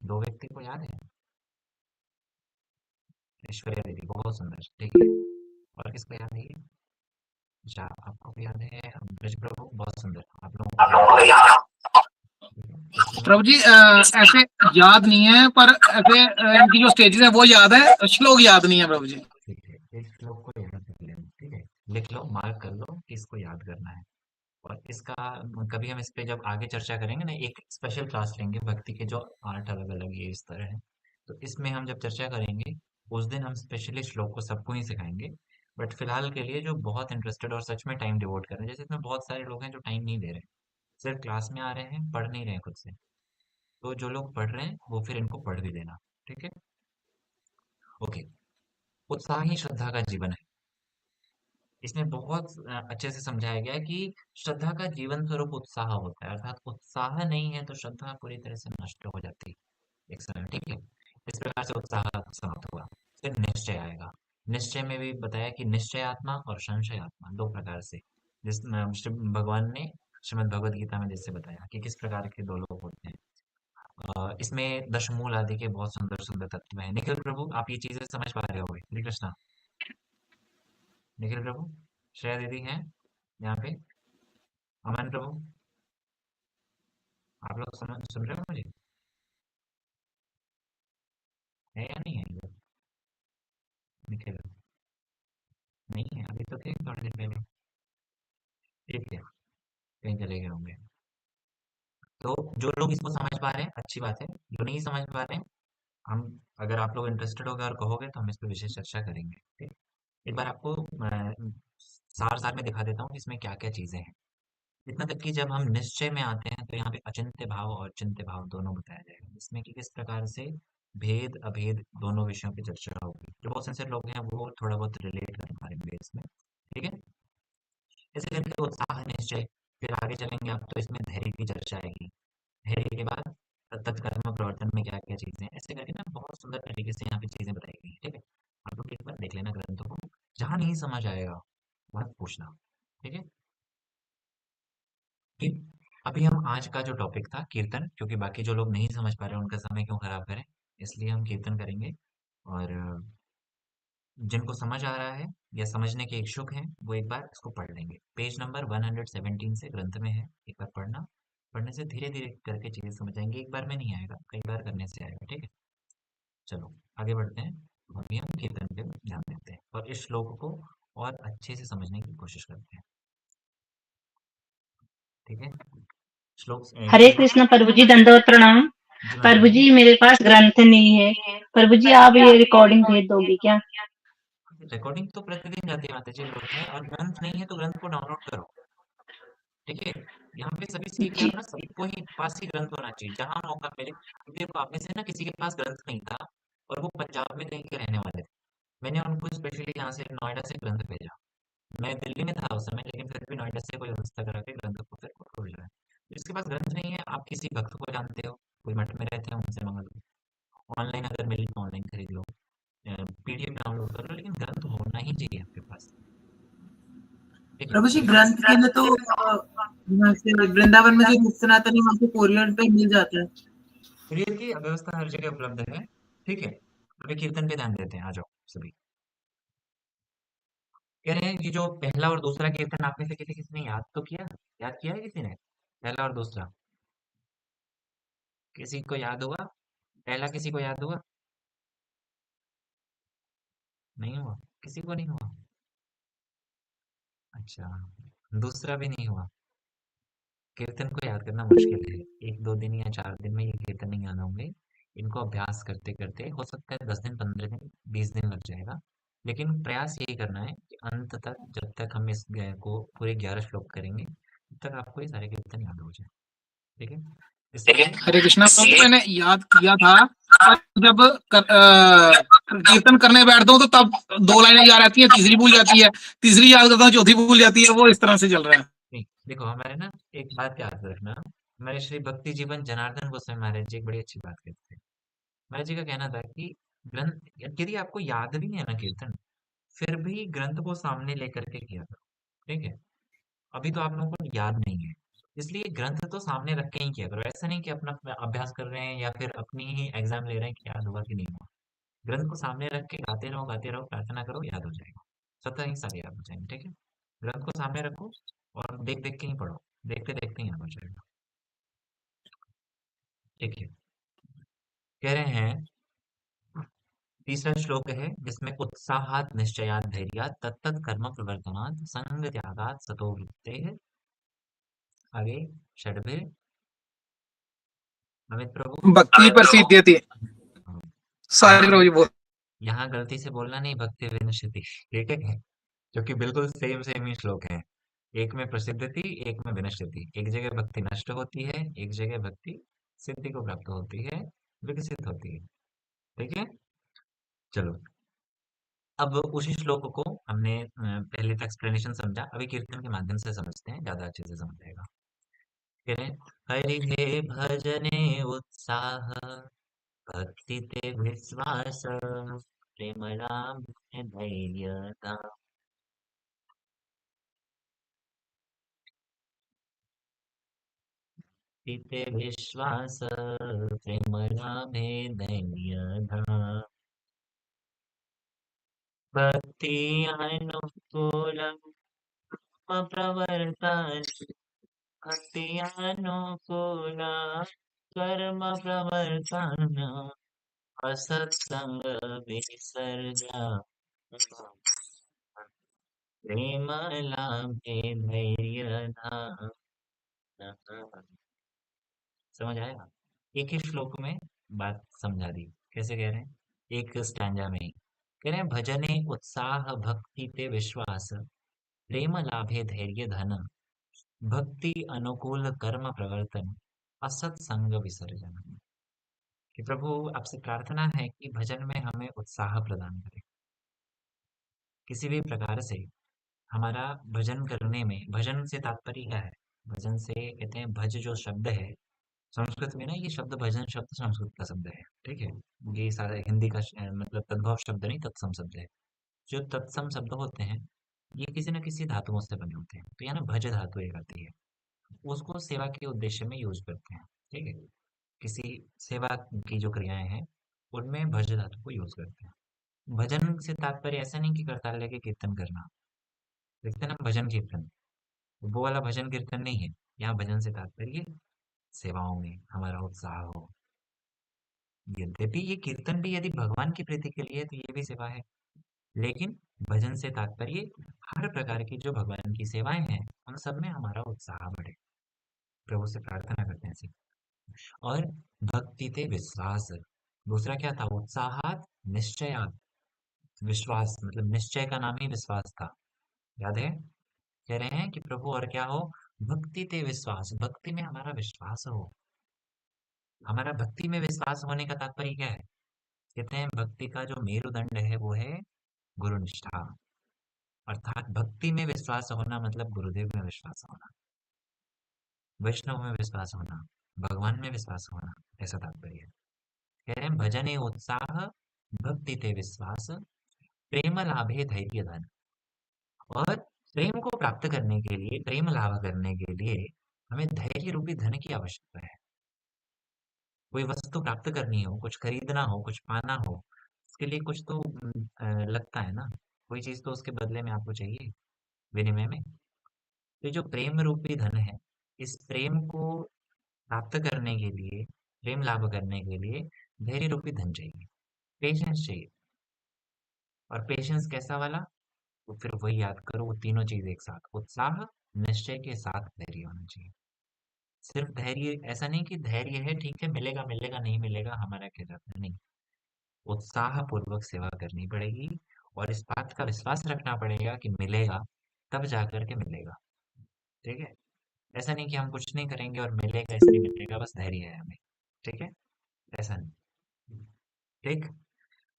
दो व्यक्ति को याद है? ऐश्वर्या दीदी, बहुत सुंदर। ठीक है, और किसको याद है ये? अच्छा, आपको भी याद है? ब्रज प्रभु, बहुत सुंदर, आप लोगों को याद है। ठीक है, उसके बाद
प्रभु जी ऐसे याद नहीं है, पर ऐसे इनकी जो स्टेजेस है वो याद है, श्लोक याद नहीं है प्रभु जी।
ठीक है, इस श्लोक को याद कर लेना। ठीक है, लिख लो, मार्क कर लो कि इसको याद करना है। और इसका कभी हम इस पे जब आगे चर्चा करेंगे ना, एक स्पेशल क्लास लेंगे भक्ति के जो 8 अलग अलग ये इस तरह है, तो इसमें हम जब चर्चा करेंगे उस दिन हम स्पेशली श्लोक को सबको ही सिखाएंगे। बट फिलहाल के लिए जो बहुत इंटरेस्टेड और सच में टाइम डिवोट कर रहे हैं, जैसे इसमें बहुत सारे लोग हैं जो टाइम नहीं दे रहे, सिर्फ क्लास में आ रहे हैं, पढ़ नहीं रहे हैं खुद से। तो जो लोग पढ़ रहे हैं वो फिर इनको पढ़ भी देना। ठीक है, ओके। उत्साह ही श्रद्धा का जीवन है। इसमें बहुत अच्छे से समझाया गया है कि श्रद्धा का जीवन स्वरूप उत्साह होता है, अर्थात उत्साह नहीं है तो श्रद्धा पूरी तरह से नष्ट हो जाती है एक समय। ठीक है, इस प्रकार से उत्साह समाप्त हुआ। फिर निश्चय आएगा। निश्चय में भी बताया कि निश्चयात्मा और संशयात्मा दो प्रकार से, जिसमें भगवान ने श्रीमद् भगवद गीता में जैसे बताया कि किस प्रकार के दो लोग होते हैं। इसमें दशमूल आदि के बहुत सुंदर सुंदर तत्व हैं। निखिल प्रभु, आप ये चीजें समझ पा रहे होंगे। हरे कृष्णा। निखिल प्रभु, श्रेया दीदी हैं यहाँ पे, अमन प्रभु, आप लोग समझ सुन रहे हो मुझे? है या नहीं है इधर? निखिल नहीं है, अभी तो थे थोड़ी देर पहले। ठीक है, कहीं चले गए होंगे। तो जो लोग इसको समझ पा रहे हैं अच्छी बात है, जो नहीं समझ पा रहे हैं, हम अगर आप लोग इंटरेस्टेड होगे और कहोगे तो हम इस पर विशेष चर्चा करेंगे। ठीक, एक बार आपको सार सार में दिखा देता हूँ कि इसमें क्या क्या चीजें हैं। इतना तक कि जब हम निश्चय में आते हैं तो यहाँ पे अचिंत्य भाव और चिंत्य भाव दोनों बताया जाएगा, जिसमें कि किस प्रकार से भेद अभेद दोनों विषयों की चर्चा होगी। जो बहुत सिंसियर लोग हैं वो थोड़ा बहुत रिलेट कर पाएंगे इसमें। ठीक है, ऐसे करके उत्साह निश्चय, फिर आगे चलेंगे आप तो इसमें धैर्य की चर्चा आएगी। धैर्य के बाद तत्कर्म प्रवर्तन में क्या क्या चीजें हैं, ऐसे करके ना बहुत सुंदर तरीके से यहाँ पे चीजें बताई गई हैं। ठीक है, आप लोग एक बार देख लेना ग्रंथों को, जहाँ नहीं समझ आएगा वहाँ पूछना। ठीक है, कि अभी हम आज का जो टॉपिक था कीर्तन, क्योंकि बाकी जो लोग नहीं समझ पा रहे हैं उनका समय क्यों खराब करें, इसलिए हम कीर्तन करेंगे। और जिनको समझ आ रहा है या समझने के इच्छुक हैं वो एक बार इसको पढ़ लेंगे। पेज नंबर 117 से ग्रंथ में है, एक बार पढ़ना। पढ़ने से धीरे धीरे करके चीजें समझ आएंगी, एक बार में नहीं आएगा, कई बार करने से आएगा। ठीक है, चलो आगे बढ़ते हैं। अभी हम कीर्तन पे ध्यान देते हैं और इस श्लोक को और अच्छे से समझने की कोशिश करते हैं। ठीक है, श्लोक
हरे कृष्ण प्रभु जी, दंडवत प्रणाम।
जी माता
प्रभु
जी।
जी मेरे पास ग्रंथ नहीं है। प्रभु जी आप ये रिकॉर्डिंग भेज दोगे क्या?
रिकॉर्डिंग तो प्रतिदिन जाती है माता जी ग्रुप में, और ग्रंथ नहीं है तो ग्रंथ को डाउनलोड करो। ठीक है, यहाँ पे सभी सीख के
जी।
अपना सबको ही पास ही ग्रंथ होना चाहिए जहां मौका मिले, क्योंकि देखो आप में से ना किसी के पास ग्रंथ नहीं था और वो पंजाब में कहीं के रहने वाले थे। मैंने उनको स्पेशली यहाँ से नोएडा से ग्रंथ भेजा। मैं दिल्ली में था उस समय, लेकिन फिर भी नोएडा से कोई व्यवस्था करा के ग्रंथ को फिर को भेजा है। जिसके पास ग्रंथ नहीं है, आप किसी भक्त को जानते हो, कोई मठ में रहते हैं, उनसे मंगा लो। ऑनलाइन अगर मिले तो ऑनलाइन खरीद लो, पीडीएफ डाउनलोड कर लो, लेकिन ग्रंथ होना ही चाहिए आपके पास। ठीक है,
प्रभु जी ग्रंथ के लिए तो यहाँ से वृंदावन में जो रूप सनातन है वहाँ पे कोरियर पे मिल जाता है।
कुरियर की व्यवस्था हर जगह उपलब्ध है। ठीक है, अभी कीर्तन पे ध्यान देते हैं, आ जाओ सभी। कह रहे हैं कि जो पहला और दूसरा कीर्तन आप में से किसी किसी ने याद तो किया, याद किया है किसी ने? पहला और दूसरा किसी को याद होगा? पहला किसी को याद होगा? नहीं हुआ, किसी को नहीं हुआ? अच्छा, दूसरा भी नहीं हुआ। कीर्तन को याद करना मुश्किल है, एक दो दिन या 4 दिन में ये कीर्तन नहीं याद होंगे। इनको अभ्यास करते करते हो सकता है 10 दिन, 15 दिन, 20 दिन लग जाएगा। लेकिन प्रयास यही करना है कि अंत तक, जब तक हम इस को पूरे 11 श्लोक करेंगे तब तक आपको ये सारे कीर्तन याद हो जाए। ठीक है, इसलिए
हरे कृष्णा प्रभु, मैंने याद किया था, पर जब कीर्तन करने बैठता हूँ तो तब 2 लाइनें याद आती है, तीसरी भूल जाती है, तीसरी याद करता हूँ, चौथी भूल जाती है। वो इस तरह से चल रहा है।
नहीं, देखो हमारे ना एक बात याद रखना, हमारे श्री भक्ति जीवन जनार्दन गोस्वामी महाराज जी एक बड़ी अच्छी बात कहते थे। महाराज जी का कहना था कि ग्रंथ यदि आपको याद भी नहीं है ना कीर्तन, फिर भी ग्रंथ को सामने लेकर के किया करो। ठीक है, अभी तो आप लोगों को याद नहीं है, इसलिए ग्रंथ तो सामने रख के ही किया करो। ऐसा नहीं कि अपना अभ्यास कर रहे हैं या फिर अपनी ही एग्जाम ले रहे हैं कि याद होगा कि नहीं हुआ। ग्रंथ को सामने रख के गाते रहो, प्रार्थना करो, याद हो जाएगा। स्वतः ही सारे याद हो जाएंगे। ठीक है, ग्रंथ को सामने रखो और देख देख के ही पढ़ो, देखते देखते ही याद हो जाएगा। ठीक है, कह रहे हैं तीसरा श्लोक है जिसमें उत्साहात निश्चयात धैर्यात तत्तत् कर्म प्रवर्तनात् संग त्यागात सतो वृत्तेः। आगे षड्भे अमित प्रभु।
भक्ति प्रसिद्ध्यति।
हाँ,
सारे
यहाँ
प्रभु जी बोल।
यहाँ गलती से बोलना नहीं, भक्ति विनश्यति। ठीक है, क्योंकि बिल्कुल सेम सेम ही श्लोक है। एक में प्रसिद्धति, एक में विनश्यति। एक जगह भक्ति नष्ट होती है, एक जगह भक्ति सिद्धि को प्राप्त होती है, विकसित होती है। ठीक है, चलो अब उसी श्लोक को हमने पहले का एक्सप्लेनेशन समझा, अभी कीर्तन के माध्यम से समझते हैं, ज्यादा अच्छे से समझ आएगा। कह रहे हैं, हरि हे भजने उत्साह, भक्ति ते विश्वास, प्रेमळा धैर्यता। तिते विश्वास प्रेम लाभे धैर्य धाम भक्ति अनुकूल प्रवर्तन भक्ति अनुकूल कर्म प्रवर्तन असत्संग विसर्जा प्रेम लाभे धैर्य धाम। समझ आया? एक ही श्लोक में बात समझा दी। कैसे कह रहे हैं? एक स्टैंजा में ही कह रहे हैं, भजने उत्साह भक्ति ते विश्वास प्रेम लाभे धैर्य धन भक्ति अनुकूल कर्म प्रवर्तन असत संग विसर्जन। कि प्रभु आपसे प्रार्थना है कि भजन में हमें उत्साह प्रदान करें। किसी भी प्रकार से हमारा भजन करने में, भजन से तात्पर्य क्या है? भजन से कहते हैं, भज जो शब्द है संस्कृत में ना, ये शब्द भजन शब्द संस्कृत का शब्द है, ठीक है। ये सारा हिंदी का मतलब तद्भव शब्द नहीं, तत्सम शब्द है। जो तत्सम शब्द होते हैं ये किसी न किसी धातुओं से बने होते हैं। तो यहाँ ना भज धातु एक आती है, उसको सेवा के उद्देश्य में यूज करते हैं, ठीक है। किसी सेवा की जो क्रियाएं हैं उनमें भज धातु को यूज करते हैं। भजन से तात्पर्य ऐसा नहीं कि करताल लेके कीर्तन करना, देखते ना भजन कीर्तन, वो वाला भजन कीर्तन नहीं है। यहाँ भजन से तात्पर्य सेवाओं में हमारा उत्साह हो। यद्यपि ये कीर्तन भी यदि भगवान की प्रीति के लिए है तो ये भी सेवा है, लेकिन भजन से तात्पर्य हर प्रकार की जो भगवान की सेवाएं हैं उन सब में हमारा उत्साह बढ़े। प्रभु से प्रार्थना करते हैं ऐसे। और भक्ति ते विश्वास, दूसरा क्या था? उत्साहात निश्चयात। विश्वास मतलब निश्चय का नाम ही विश्वास था, याद है? कह रहे हैं कि प्रभु और क्या हो? भक्ति ते विश्वास, भक्ति में हमारा विश्वास हो। हमारा भक्ति में विश्वास होने का तात्पर्य क्या है? कहते हैं भक्ति का जो मेरुदंड है वो है गुरु निष्ठा। अर्थात भक्ति में विश्वास होना मतलब गुरुदेव में विश्वास होना, वैष्णव में विश्वास होना, भगवान में विश्वास होना, ऐसा तात्पर्य है। कह रहे हैं भजने उत्साह भक्ति ते विश्वास प्रेम लाभे धैर्य धन। और प्रेम को प्राप्त करने के लिए, प्रेम लाभ करने के लिए हमें धैर्य रूपी धन की आवश्यकता है। कोई वस्तु प्राप्त करनी हो, कुछ खरीदना हो, कुछ पाना हो, उसके लिए कुछ तो लगता है ना, कोई चीज तो उसके बदले में आपको चाहिए, विनिमय में। तो जो प्रेम रूपी धन है, इस प्रेम को प्राप्त करने के लिए, प्रेम लाभ करने के लिए धैर्य रूपी धन चाहिए, पेशेंस चाहिए। और पेशेंस कैसा वाला? तो फिर वही याद करो, वो तीनों चीज एक साथ, उत्साह निश्चय के साथ धैर्य होना चाहिए। सिर्फ धैर्य ऐसा नहीं कि धैर्य है ठीक है, मिलेगा मिलेगा, नहीं मिलेगा हमारा क्या जाता है, नहीं। उत्साह पूर्वक सेवा करनी पड़ेगी और इस बात का विश्वास रखना पड़ेगा कि मिलेगा, तब जाकर के मिलेगा, ठीक है। ऐसा नहीं कि हम कुछ नहीं करेंगे और मिलेगा इसलिए मिलेगा, बस धैर्य है हमें, ठीक है, ऐसा नहीं, ठीक।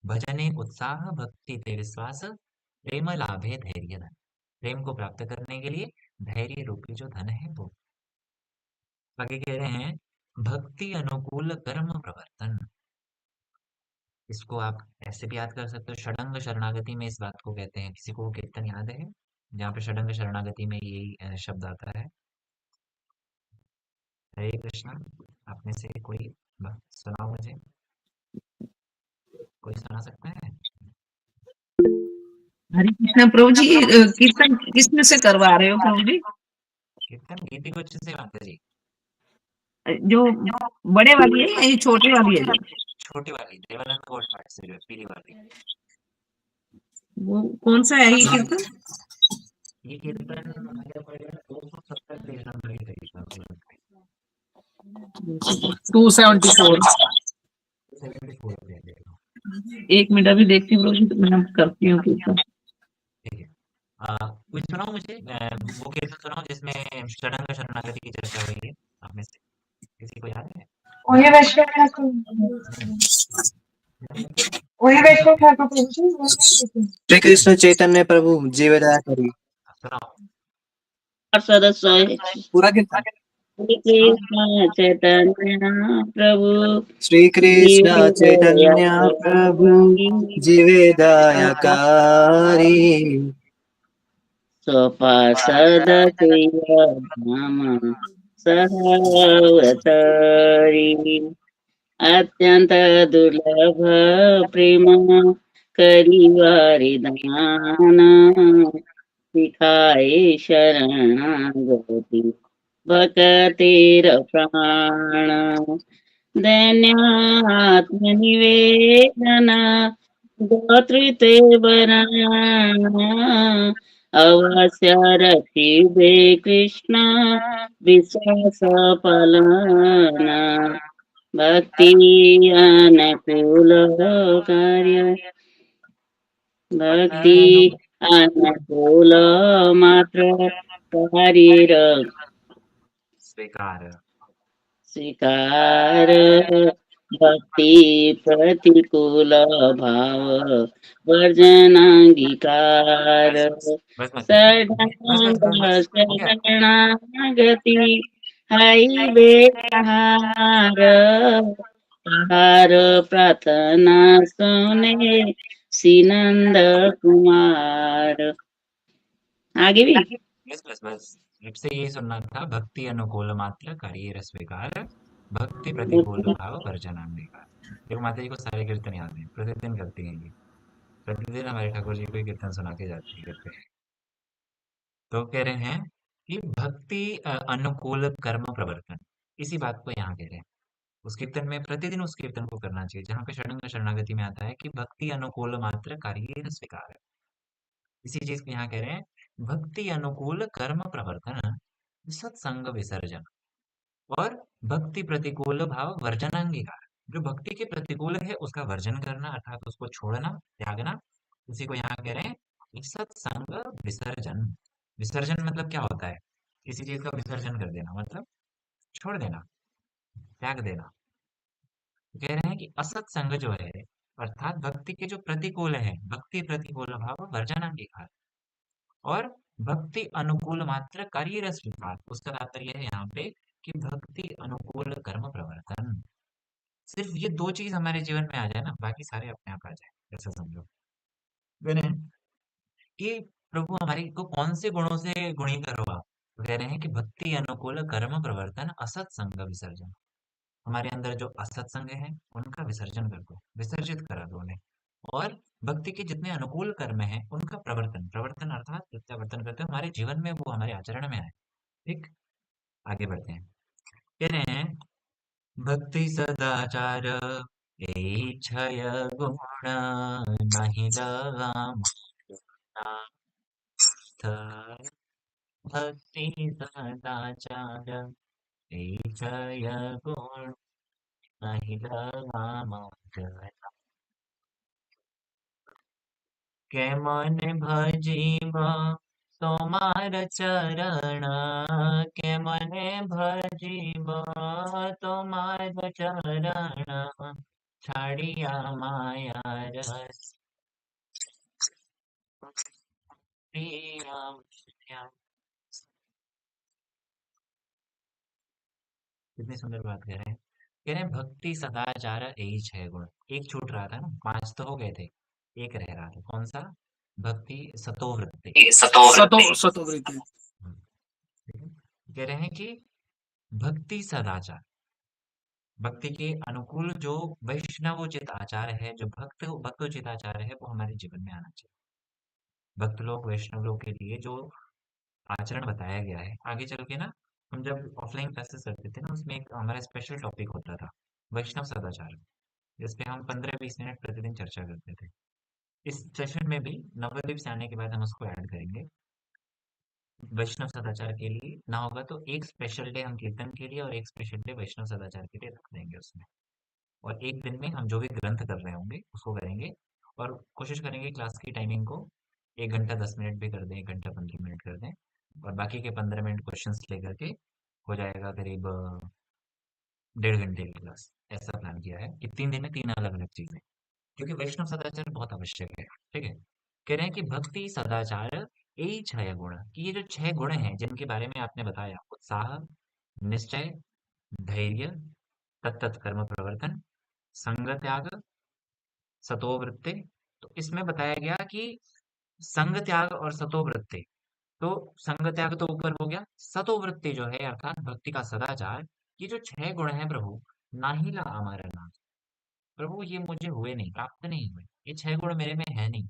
भजने उत्साह भक्ति ते विश्वास प्रेम लाभे धैर्य धन। प्रेम को प्राप्त करने के लिए धैर्य रूपी जो धन है वो। आगे कह रहे हैं भक्ति अनुकूल कर्म प्रवर्तन। इसको आप ऐसे भी याद कर सकते हो, षडंग शरणागति में इस बात को कहते हैं। किसी को कीर्तन याद है जहाँ पे षडंग शरणागति में यही शब्द आता है? हरे कृष्णा, आप में से कोई सुनाओ मुझे, कोई सुना सकता है?
हरे कृष्ण प्रभु जी, कीर्तन किसमें से करवा रहे हो प्रभु जी?
कीर्तन गीति को अच्छे से माता जी,
जो बड़े वाली है या ये छोटी वाली है?
छोटी वाली देवानंद गोल्ड पार्ट से जो है, पीली वाली।
वो कौन सा है ये कीर्तन?
ये कीर्तन 270 पेज नंबर की करीब
274।
74 पे है।
एक मिनट अभी देखती हूँ प्रभु जी, तो मैं करती हूँ कीर्तन।
ठीक है, कुछ सुनाओ मुझे, वो कीर्तन सुनाओ जिसमें षडंग शरणागति की चर्चा हुई है, आप में से किसी को याद है?
वही वैष्णव ठाकुर प्रभु जी।
श्री कृष्ण चैतन्य प्रभु जीवदया करी।
सुनाओ।
सदस्य
पूरा कीर्तन।
कृष्ण चैतन्य प्रभु
श्री कृष्ण चैतन्य प्रभु जीवदया कारी।
सपार्षद तुल्य धाम
सहावतारी अत्यंत दुर्लभ प्रेम करिवारी दान सिखाए शरणागति भक्तिर प्राण दैन्यात्मनिवेदन गोत्रिते वराण अवश्य रखिबे कृष्ण विश्वास पालना भक्ति अनुकूल कार्य भक्ति अनुकूल मात्र कार्य
स्वीकार
स्वीकार भक्ति प्रतिकूल भाव वर्जनांगीकार
बस बस
शरणागति हाई बेहार हार प्रार्थना सुने सीनंद कुमार। आगे भी
बस लिप से यही सुनना था। भक्ति अनुकूल मात्र करियर स्वीकार भक्ति प्रतिकूल भाव वर्जनांगीकार। देखो माता जी को सारे कीर्तन याद है, प्रतिदिन करती हैं ये। प्रतिदिन हमारे ठाकुर जी को ये कीर्तन सुना के जाती है करते हैं। तो कह रहे हैं कि भक्ति अनुकूल कर्म प्रवर्तन, इसी बात को यहाँ कह रहे हैं। उस कीर्तन में प्रतिदिन उस कीर्तन को करना चाहिए जहाँ पे षडंग शरणागति में आता है कि भक्ति अनुकूल मात्र कार्य स्वीकार है। इसी चीज को यहाँ कह रहे हैं, भक्ति अनुकूल कर्म प्रवर्तन सत्संग विसर्जन और भक्ति प्रतिकूल भाव वर्जनांगीकार। जो भक्ति के प्रतिकूल है उसका वर्जन करना अर्थात उसको छोड़ना, त्यागना, उसी को यहाँ कह रहे हैं सत्संग विसर्जन। विसर्जन मतलब क्या होता है? किसी चीज का विसर्जन कर देना मतलब छोड़ देना, त्याग देना। कह रहे हैं कि असत संग जो है अर्थात भक्ति के जो प्रतिकूल है, भक्ति प्रतिकूल भाव वर्जनांगीकार और भक्ति अनुकूल मात्र कार्य रस विकार। उसका तात्पर्य है यहाँ पे कि भक्ति अनुकूल कर्म प्रवर्तन। सिर्फ ये दो चीज हमारे जीवन में आ जाए ना, बाकी सारे अपने आप आ जाए, ऐसा समझो। कह रहे हैं कि प्रभु हमारे को कौन से गुणों से गुणित करो आप? तो कह रहे हैं कि भक्ति अनुकूल कर्म प्रवर्तन असत संग विसर्जन। हमारे अंदर जो असत्संग है उनका विसर्जन कर दो, विसर्जित करा दो उन्हें। और भक्ति के जितने अनुकूल कर्म हैं उनका प्रवर्तन, प्रवर्तन अर्थात प्रत्यावर्तन करते हो हमारे जीवन में, वो हमारे आचरण में आए। ठीक, आगे बढ़ते हैं। कह रहे हैं भक्ति सदाचार क्षय गुण नहीं भक्ति सदाचार क्षय गुण नहीं के मन भजीब तोमार चरण के मन भजीब तोमार चरण छाड़िया माया रस प्रिया। कितनी सुंदर बात कह रहे हैं। कह रहे हैं भक्ति सदाचार यही 6 गुण। एक छूट रहा था ना, 5 तो हो गए थे, एक रह रहा था। कौन सा? भक्ति सतोवृत्ति।
सतोवृत्ति।
ठीक है? कह रहे हैं कि भक्ति सदाचार, भक्ति के अनुकूल जो वैष्णवोचित आचार है, जो भक्तोचित आचार है, वो हमारे जीवन में आना चाहिए। भक्त लोग, वैष्णव लोग के लिए जो आचरण बताया गया है, आगे चल के ना हम जब ऑफलाइन क्लासेस करते थे ना, उसमें एक हमारा स्पेशल टॉपिक होता था वैष्णव सदाचार, जिस पे हम 15-20 मिनट प्रतिदिन चर्चा करते थे। इस सेशन में भी नवद्वीप से आने के बाद हम उसको ऐड करेंगे। वैष्णव सदाचार के लिए ना होगा तो एक स्पेशल डे हम कीर्तन के लिए और एक स्पेशल डे वैष्णव सदाचार के लिए रख देंगे उसमें। और एक दिन में हम जो भी ग्रंथ कर रहे होंगे उसको करेंगे और कोशिश करेंगे क्लास की टाइमिंग को 1 घंटा 10 मिनट भी कर दें, 1 घंटा 15 मिनट कर दें और बाकी के 15 मिनट क्वेश्चंस लेकर के हो जाएगा करीब 1.5 घंटे की क्लास। ऐसा प्लान किया है कि 3 दिन में 3 अलग अलग चीजें, क्योंकि वैष्णव सदाचार बहुत आवश्यक है। ठीक है, कह रहे हैं कि भक्ति सदाचार यही 6 गुण, कि ये जो 6 गुण हैं जिनके बारे में आपने बताया, उत्साह, निश्चय, धैर्य, तत्त कर्म प्रवर्तन, संग त्याग, सतोवृत्ति। तो इसमें बताया गया कि संग त्याग और सतोवृत्ति, तो संग त्याग तो ऊपर हो गया। सतोवृत्ति जो है अर्थात भक्ति का सदाचार, ये जो 6 गुण है प्रभु, नाहिला अमरनाथ, प्रभु ये मुझे हुए नहीं, प्राप्त नहीं हुए, ये 6 गुण मेरे में है नहीं।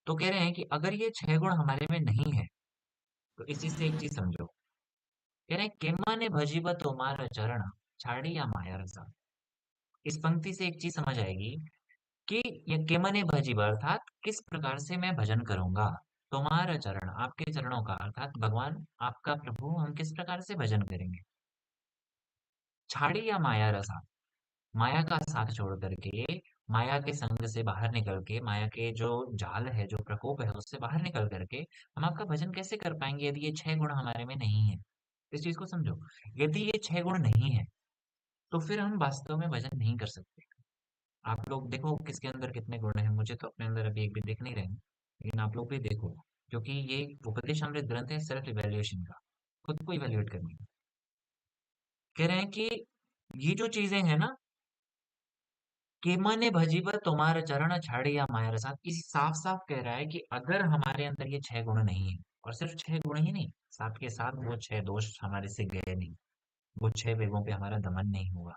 तो कह रहे हैं कि अगर ये 6 गुण हमारे में नहीं है तो इसी से एक चीज समझो। कह रहे हैं केमाने भजीब तुम्हारा चरण छाड़ी या माया रसा। इस पंक्ति से एक चीज समझ आएगी कि ये केमने भजीब अर्थात किस प्रकार से मैं भजन करूंगा। तुम्हारा चरण, आपके चरणों का, अर्थात भगवान आपका प्रभु, हम किस प्रकार से भजन करेंगे। छाड़ी या माया रसा, माया का साथ छोड़ करके, माया के संग से बाहर निकल के, माया के जो जाल है, जो प्रकोप है, उससे बाहर निकल करके हम आपका भजन कैसे कर पाएंगे यदि ये 6 गुण हमारे में नहीं है। इस चीज को समझो। यदि ये 6 गुण नहीं है तो फिर हम वास्तव में भजन नहीं कर सकते। आप लोग देखो किसके अंदर कितने गुण हैं, मुझे तो अपने अंदर अभी एक भी दिख नहीं रहे हैं, लेकिन आप लोग भी देखो, क्योंकि ये उपदेशामृत ग्रंथ है सेल्फ इवेल्युएशन का, खुद को इवेल्युएट करने का। कह रहे हैं कि ये जो चीजें हैं ना, कि मने भजीब तुम्हारे चरण छाड़िया माया रसात, इस साफ साफ कह रहा है कि अगर हमारे अंदर ये 6 गुण नहीं है, और सिर्फ 6 गुण ही नहीं, साथ के साथ वो 6 दोष हमारे से गए नहीं, वो 6 वेगों पे हमारा दमन नहीं हुआ,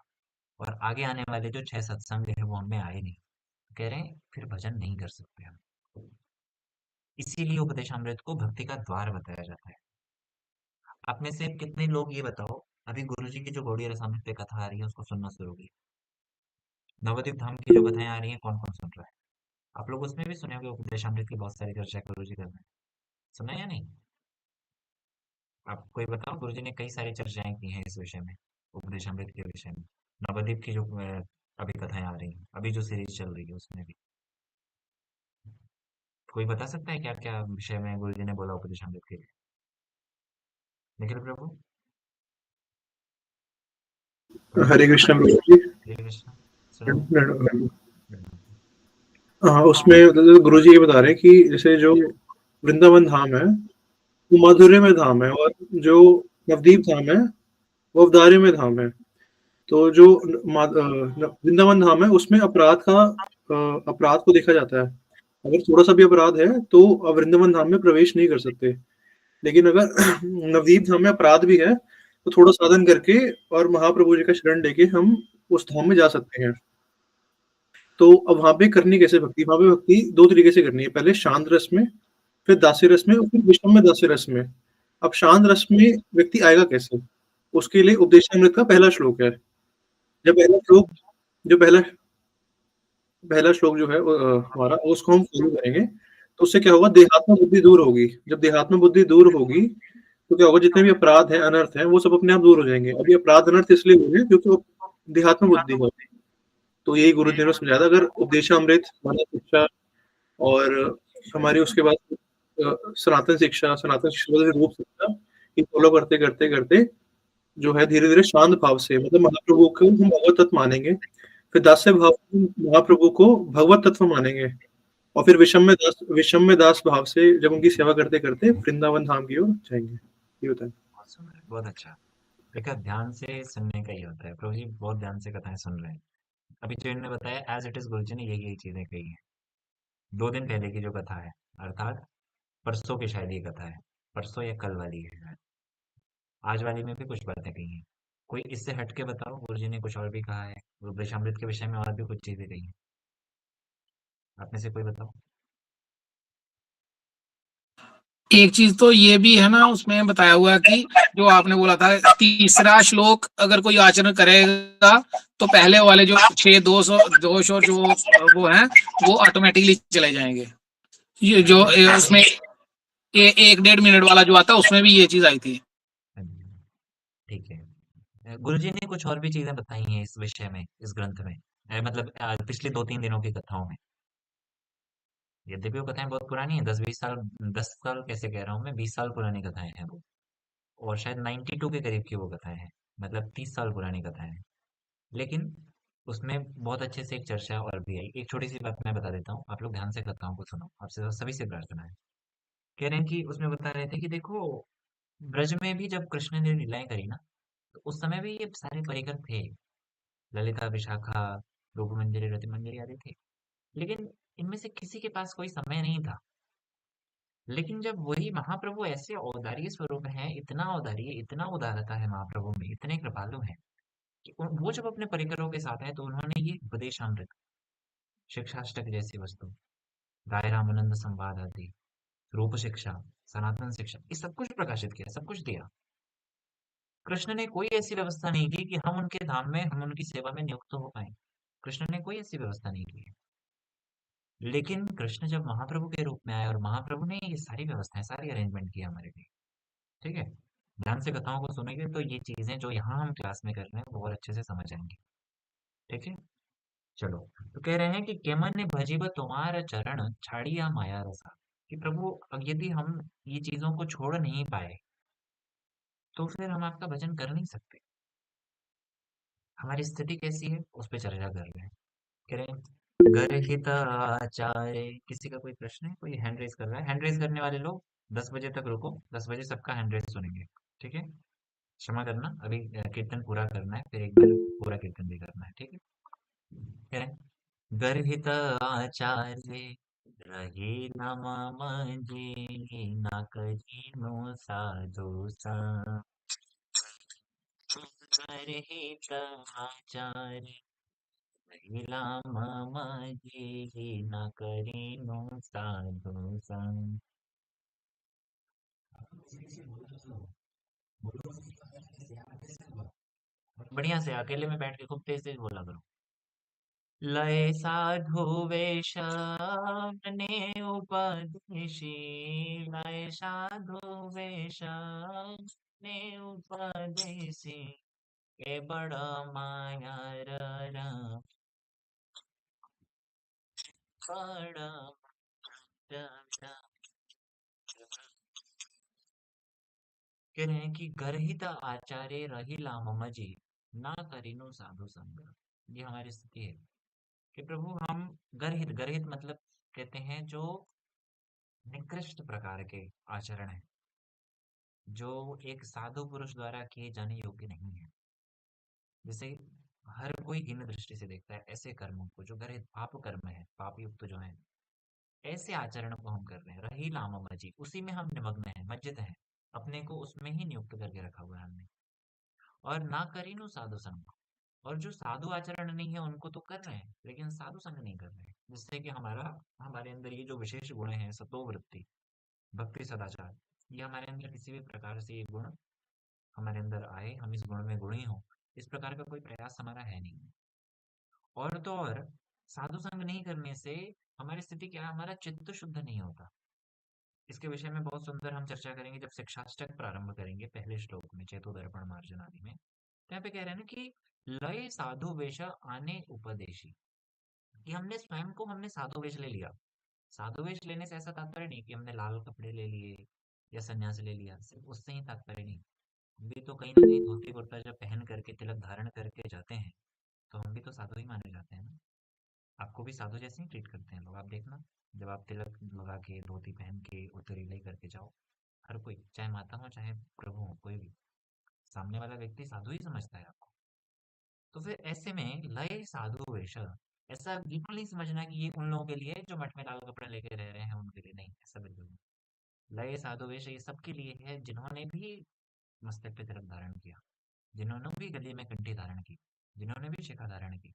और आगे आने वाले जो 6 सत्संग है वो हमें आए नहीं, कह रहे हैं फिर भजन नहीं कर सकते हम। इसीलिए उपदेशामृत को भक्ति का द्वार बताया जाता है। आप में से कितने लोग ये बताओ, अभी गुरुजी की जो गौड़ीय रसामृत पे कथा आ रही है उसको सुनना शुरू की, नवद्वीप धाम की जो कथाएं आ रही है कौन कौन सुन रहा है। आप लोग उसमें भी सुने होंगे उपदेशामृत की बहुत सारी चर्चा गुरुजी कर रहे हैं, सुना है या नहीं। आप कोई बताओ, गुरुजी ने कई सारी चर्चाएं की हैं इस विषय में, उपदेशामृत के विषय में। नवद्वीप की जो अभी कथाएं आ रही हैं, अभी जो सीरीज चल रही है उसमें भी कोई बता सकता है क्या क्या विषय में गुरुजी ने बोला उपदेशामृत के लिए। निखिल प्रभु।
हरे कृष्ण प्रभु जी।
हरे कृष्ण। सुनो।
हाँ, उसमें मतलब गुरु जी ये बता रहे हैं कि जैसे जो वृंदावन धाम है वो माधुर्यमय धाम है, और जो नवदीप धाम है वो अवदार्यमय धाम है। तो जो वृंदावन धाम है उसमें अपराध को देखा जाता है। अगर थोड़ा सा भी अपराध है तो वृंदावन धाम में प्रवेश नहीं कर सकते। लेकिन अगर नवदीप धाम में अपराध भी है तो थोड़ा साधन करके और महाप्रभु जी का शरण लेके हम उस धाम में जा सकते हैं। तो अब वहां पे करनी कैसे भक्ति, वहां पे भक्ति 2 तरीके से करनी है, पहले शांत रस में, फिर दास्य रस में, और फिर विषम में दास्य रस में। अब शांत रस में व्यक्ति आएगा कैसे, उसके लिए उपदेशामृत का पहला श्लोक है। जब पहला श्लोक जो है हमारा, उसको हम फॉलो करेंगे तो उससे क्या होगा, देहात्म बुद्धि दूर होगी। जब देहात्म बुद्धि दूर होगी तो क्या होगा, जितने भी अपराध हैं, अनर्थ हैं, वो सब अपने आप दूर हो जाएंगे। अभी अपराध अनर्थ इसलिए हो गए क्योंकि वो देहात्म बुद्धि है। तो यही गुरुदेव ने समझाया था। अगर उपदेशामृत, मानव शिक्षा और हमारी उसके बाद सनातन शिक्षा रूप शिक्षा, ये फॉलो करते करते करते जो है धीरे धीरे शांत भाव से, मतलब महाप्रभु को हम भगवत तत्व मानेंगे, फिर दास्य भाव से महाप्रभु को भगवत तत्व मानेंगे, और फिर विषम में दास भाव से जब उनकी सेवा करते करते वृंदावन धाम की ओर जाएंगे। ये बताएं।
बहुत सुंदर, बहुत अच्छा। देखा, ध्यान से सुनने का ही होता है। प्रभु जी बहुत ध्यान से कथाएं सुन रहे हैं। अभी जो इन्होंने बताया एज इट इज, गुरुजी ने यही चीजें कही हैं। 2 दिन पहले की जो कथा है, अर्थात परसों की शायद ये कथा है, परसों या कल वाली है शायद। आज वाली में भी कुछ बातें कही हैं। कोई इससे हट के बताओ, गुरुजी ने कुछ और भी कहा है उपदेशामृत के विषय में, और भी कुछ चीजें कही हैं, आप में से कोई बताओ।
एक चीज तो ये भी है ना, उसमें बताया हुआ है कि जो आपने बोला था तीसरा श्लोक अगर कोई आचरण करेगा तो पहले वाले जो 6 दोष और जो वो है वो ऑटोमेटिकली चले जाएंगे। ये जो उसमें 1-1.5 मिनट वाला जो आता है उसमें भी ये चीज आई थी।
ठीक है, गुरुजी ने कुछ और भी चीजें बताई हैं इस विषय में, इस ग्रंथ में, मतलब पिछले 2-3 दिनों की कथाओं में। यद्यपि वो कथाएं बहुत पुरानी है, 10 साल कैसे कह रहा हूँ मैं, 20 साल पुरानी कथाएं हैं वो, और शायद 92 के करीब की वो कथाएं हैं, मतलब 30 साल पुरानी कथाएं हैं। लेकिन उसमें बहुत अच्छे से एक चर्चा और भी आई। एक छोटी सी बात मैं बता देता हूँ, आप लोग ध्यान से कथाओं को सुनो, आपसे सभी से प्रार्थना है। कह रहे हैं कि उसमें बता रहे थे कि देखो, ब्रज में भी जब कृष्ण ने लीलाएं करी ना, तो उस समय भी ये सारे परिकर थे, ललिता, विशाखा, रूप मंजरी, रति मंजरी आदि थे, लेकिन इनमें से किसी के पास कोई समय नहीं था। लेकिन जब वही महाप्रभु ऐसे औदार्य स्वरूप हैं, इतना औदार्य, इतना उदारता है महाप्रभु में, इतने कृपालु हैं कि वो जब अपने परिकरों के साथ हैं तो उन्होंने ये उपदेशामृत, शिक्षाष्टक जैसी वस्तु, राय रामानंद संवाद आदि, रूप शिक्षा, सनातन शिक्षा, ये सब कुछ प्रकाशित किया, सब कुछ दिया। कृष्ण ने कोई ऐसी व्यवस्था नहीं की कि हम उनके धाम में, हम उनकी सेवा में नियुक्त हो पाए। कृष्ण ने कोई ऐसी व्यवस्था नहीं की। लेकिन कृष्ण जब महाप्रभु के रूप में आए और महाप्रभु ने ये सारी व्यवस्थाएं, सारी अरेंजमेंट की हमारे लिए, ठीक है। ध्यान से कथाओं को सुनेंगे तो ये चीजें जो यहाँ हम क्लास में कर रहे हैं वो और अच्छे से समझ आएंगी, ठीक है। चलो, तो कह रहे हैं कि केमन ने भजीब तुम्हारा चरण छाड़िया माया रसा, कि प्रभु अब यदि हम ये चीजों को छोड़ नहीं पाए तो फिर हम आपका भजन कर नहीं सकते। हमारी स्थिति कैसी है उस पर चर्चा कर रहे हैं। कह रहे हैं गर्हित आचार्य, किसी का कोई प्रश्न है, कोई हैंड रेज कर रहा है? हैंड रेज करने वाले लोग 10 बजे तक रुको, 10 बजे सबका हैंड रेज सुनेंगे, ठीक है। क्षमा करना, अभी कीर्तन पूरा करना है, फिर एक बार पूरा कीर्तन भी करना है, ठीक है। कह रहे हैं गर्हित आचार्य रहे न मम जी, न करीनो साधु संग। गर्हित आचार्य रहिला मम जी, न करीनो साधु संग। बढ़िया से अकेले में बैठ के खूब तेज तेज बोला करो। लय साधु वेश ने उपदेशी, लय साधु वेश ने उपदेशी, के बड़ माया रम, बड़ रम। कह रहे हैं कि गर्हित आचार्य रहिला मम जी, ना करीनो साधु संग। ये हमारी स्थिति है कि प्रभु हम गर्हित, गर्हित मतलब कहते हैं जो निकृष्ट प्रकार के आचरण है, जो एक साधु पुरुष द्वारा किए जाने योग्य नहीं है। जैसे हर कोई हीन दृष्टि से देखता है ऐसे कर्मों को जो गर्हित पाप कर्म है, पाप युक्त जो है, ऐसे आचरण को हम कर रहे हैं। रही लामा मजी, उसी में हम निमग्न हैं, मज्जित हैं, अपने को उसमें ही नियुक्त करके रखा हुआ है हमने। और ना करीनु साधु संग, और जो साधु आचरण नहीं है उनको तो कर रहे हैं, लेकिन साधु संग नहीं कर रहे हैं, जिससे कि हमारे अंदर ये जो विशेष गुण है, सतोवृत्ति, भक्ति, सदाचार, ये हमारे अंदर किसी भी प्रकार से ये गुण हमारे अंदर आए, हम इस गुण में गुणी हो, इस प्रकार का कोई प्रयास हमारा है नहीं। और तो और साधु संग नहीं करने से हमारी स्थिति क्या है, हमारा चित्त शुद्ध नहीं होता। इसके विषय में बहुत सुंदर हम चर्चा करेंगे जब शिक्षाष्टक प्रारंभ करेंगे, पहले श्लोक में चेतो दर्पण मार्जन आदि में। यहाँ पे कह रहे हैं ना कि लय साधु वेश आने उपदेशी, कि हमने स्वयं को, हमने साधु वेश ले लिया। साधु वेश लेने से ऐसा तात्पर्य नहीं कि हमने लाल कपड़े ले लिए या सन्यास ले लिया, सिर्फ उससे ही तात्पर्य नहीं। हम भी तो कहीं ना कहीं धोती कुर्ता जब पहन करके, तिलक धारण करके जाते हैं तो हम भी तो साधु ही माने जाते हैं ना। आपको भी साधु जैसे ही ट्रीट करते हैं लोग, आप देखना। जब आप तिलक लगा के, धोती पहन के, उत्तरीलय करके जाओ, हर कोई, चाहे माता हो चाहे प्रभु हो, कोई भी सामने वाला व्यक्ति साधु ही समझता है आपको। तो फिर ऐसे में लय साधु वेश, ऐसा बिल्कुल नहीं समझना कि ये उन लोगों के लिए जो मठ में लाल कपड़े लेके रह रहे हैं, उनके लिए नहीं, ऐसा बिल्कुल नहीं। लय साधु वेश ये सबके लिए है जिन्होंने भी मस्तक पे तिलक धारण किया, जिन्होंने भी गले में कंठी धारण की, जिन्होंने भी शिखा धारण की।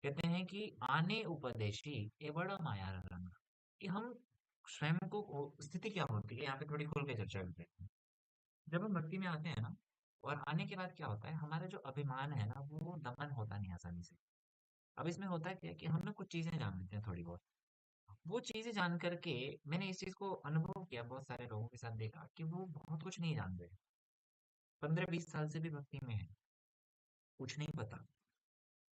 कहते हैं कि आने उपदेशी ये बड़ा माया रंग, कि हम स्वयं को, स्थिति क्या होती है यहाँ पे थोड़ी खोल के चर्चा करते हैं। जब हम भक्ति में आते हैं ना, और आने के बाद क्या होता है, हमारा जो अभिमान है ना वो दमन होता नहीं आसानी से। अब इसमें होता क्या है कि हम लोग कुछ चीजें जान लेते हैं थोड़ी बहुत, वो चीजें जान करके, मैंने इस चीज को अनुभव किया, बहुत सारे लोगों के साथ देखा कि वो बहुत कुछ नहीं जानते, 15-20 साल से भी भक्ति में है, कुछ नहीं पता,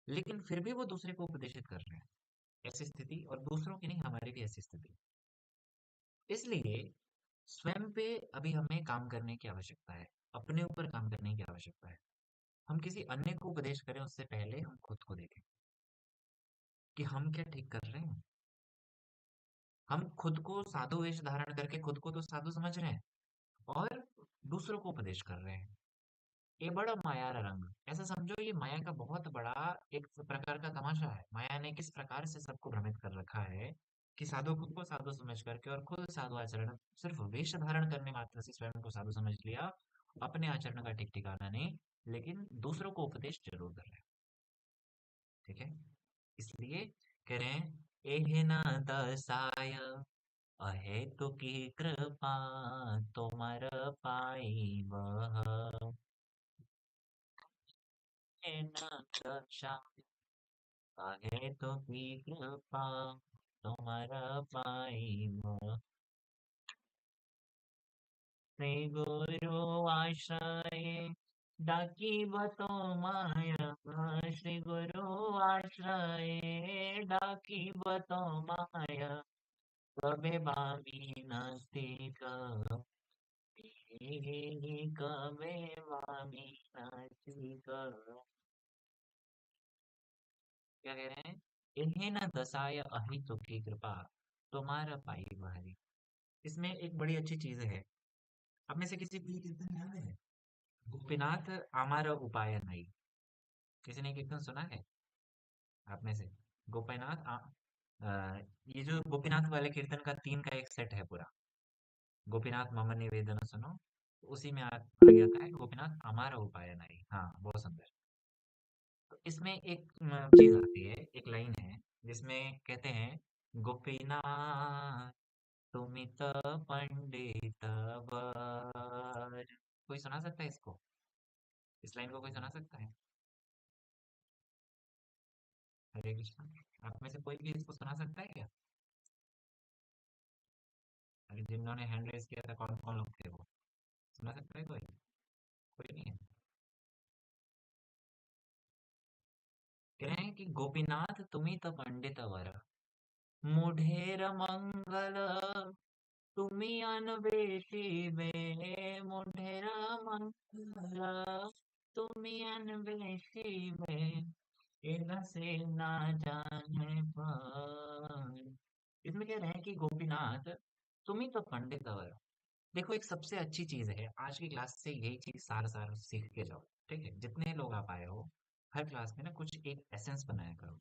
लेकिन फिर भी वो दूसरे को उपदेशित कर रहे हैं। ऐसी स्थिति, और दूसरों की नहीं, हमारी भी ऐसी स्थिति। इसलिए स्वयं पे अभी हमें काम करने की आवश्यकता है, अपने ऊपर काम करने की आवश्यकता है। हम किसी अन्य को उपदेश करें उससे पहले हम खुद को देखें कि हम क्या ठीक कर रहे हैं। हम खुद को साधु वेश धारण करके खुद को तो साधु समझ रहे हैं और दूसरों को उपदेश कर रहे हैं। ये बड़ा माया रंग, ऐसा समझो ये माया का बहुत बड़ा एक प्रकार का तमाशा है। माया ने किस प्रकार से सबको भ्रमित कर रखा है कि साधु खुद को साधु समझ करके और खुद साधु आचरण सिर्फ वेश धारण करने मात्र से स्वयं को साधु समझ लिया, अपने आचरण का ठीक ठिकाना नहीं, लेकिन दूसरों को उपदेश जरूर कर रहे हैं। ठीक है, इसलिए कह रहे हैं एह न दसाय अहेतु की कृपा तुमर पाई वह, एह न दसाय अहेतु की कृपा तुमर पाई वह, श्री गुरु आश्रय डाकी बतो माया, श्री गुरु आश्रय डाकी बतो माया, कबे बामी नास्तिक कबे बामी नास्तिक। क्या कह रहे हैं? इन्हें न दसाय अहितु की कृपा तुम्हारा पाई भारी। इसमें एक बड़ी अच्छी चीज है, आप में से किसी को ये कीर्तन याद है? गोपीनाथ आमार उपाय नहीं, किसी ने कीर्तन सुना है आप में से? गोपीनाथ ये जो गोपीनाथ वाले कीर्तन का 3 का एक सेट है पूरा, गोपीनाथ मम निवेदन सुनो, उसी में आ गया था गोपीनाथ हमारा उपाय नहीं। हाँ, बहुत सुंदर। तो इसमें एक चीज आती है, एक लाइन है जिसमें कहते हैं गोपीनाथ तुमित पंडित वर। कोई सुना सकता है इसको? इस लाइन को कोई सुना सकता है? हरे कृष्णा। आप में से कोई भी इसको सुना सकता है क्या? अरे जिन्होंने हैंड रेज किया था कौन कौन लोग थे वो? सुना सकता है कोई? कोई नहीं है। कह रहे हैं कि गोपीनाथ तुम्ही तो पंडित वर, मुढेर मंगल तुम्ही अनवेशी बे, मुढेर मंगल तुम्ही अनवेशी बे, इनसे ना जाने पर। इसमें कह रहे हैं कि गोपीनाथ तुम्ही तो पंडित वर। देखो, एक सबसे अच्छी चीज है, आज की क्लास से यही चीज सार सार सीख के जाओ। ठीक है, जितने लोग आप आए हो, हर क्लास में ना कुछ एक एसेंस बनाया करो।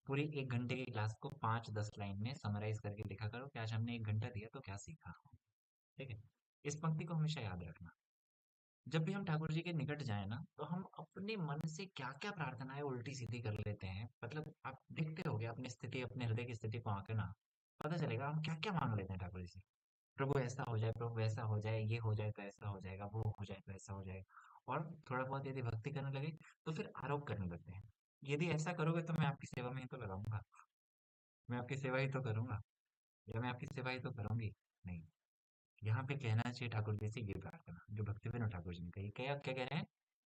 पूरी 1 घंटे की क्लास को 5-10 लाइन में समराइज करके लिखा करो कि आज हमने 1 घंटा दिया तो क्या सीखा। ठीक है, इस पंक्ति को हमेशा याद रखना। जब भी हम ठाकुर जी के निकट जाए ना, तो हम अपने मन से क्या क्या प्रार्थनाएं उल्टी सीधी कर लेते हैं। मतलब आप देखते होगे अपनी स्थिति, अपने हृदय की स्थिति को आके ना पता चलेगा हम क्या क्या मांग लेते हैं ठाकुर जी से। प्रभु ऐसा हो जाए, प्रभु वैसा हो जाए, ये हो जाए तो ऐसा हो जाएगा, वो हो जाए तो ऐसा हो जाएगा। और थोड़ा बहुत यदि भक्ति करने लगे तो फिर आरोप करने लगते हैं, यदि ऐसा करोगे तो मैं आपकी सेवा में ही तो लगाऊंगा, मैं आपकी सेवा ही तो करूंगा, या मैं आपकी सेवा ही तो करूंगी। नहीं, यहाँ पे कहना चाहिए ठाकुर जी से ये प्रार्थना जो भक्ति विनोद ठाकुर जी ने कही। क्या क्या कह रहे हैं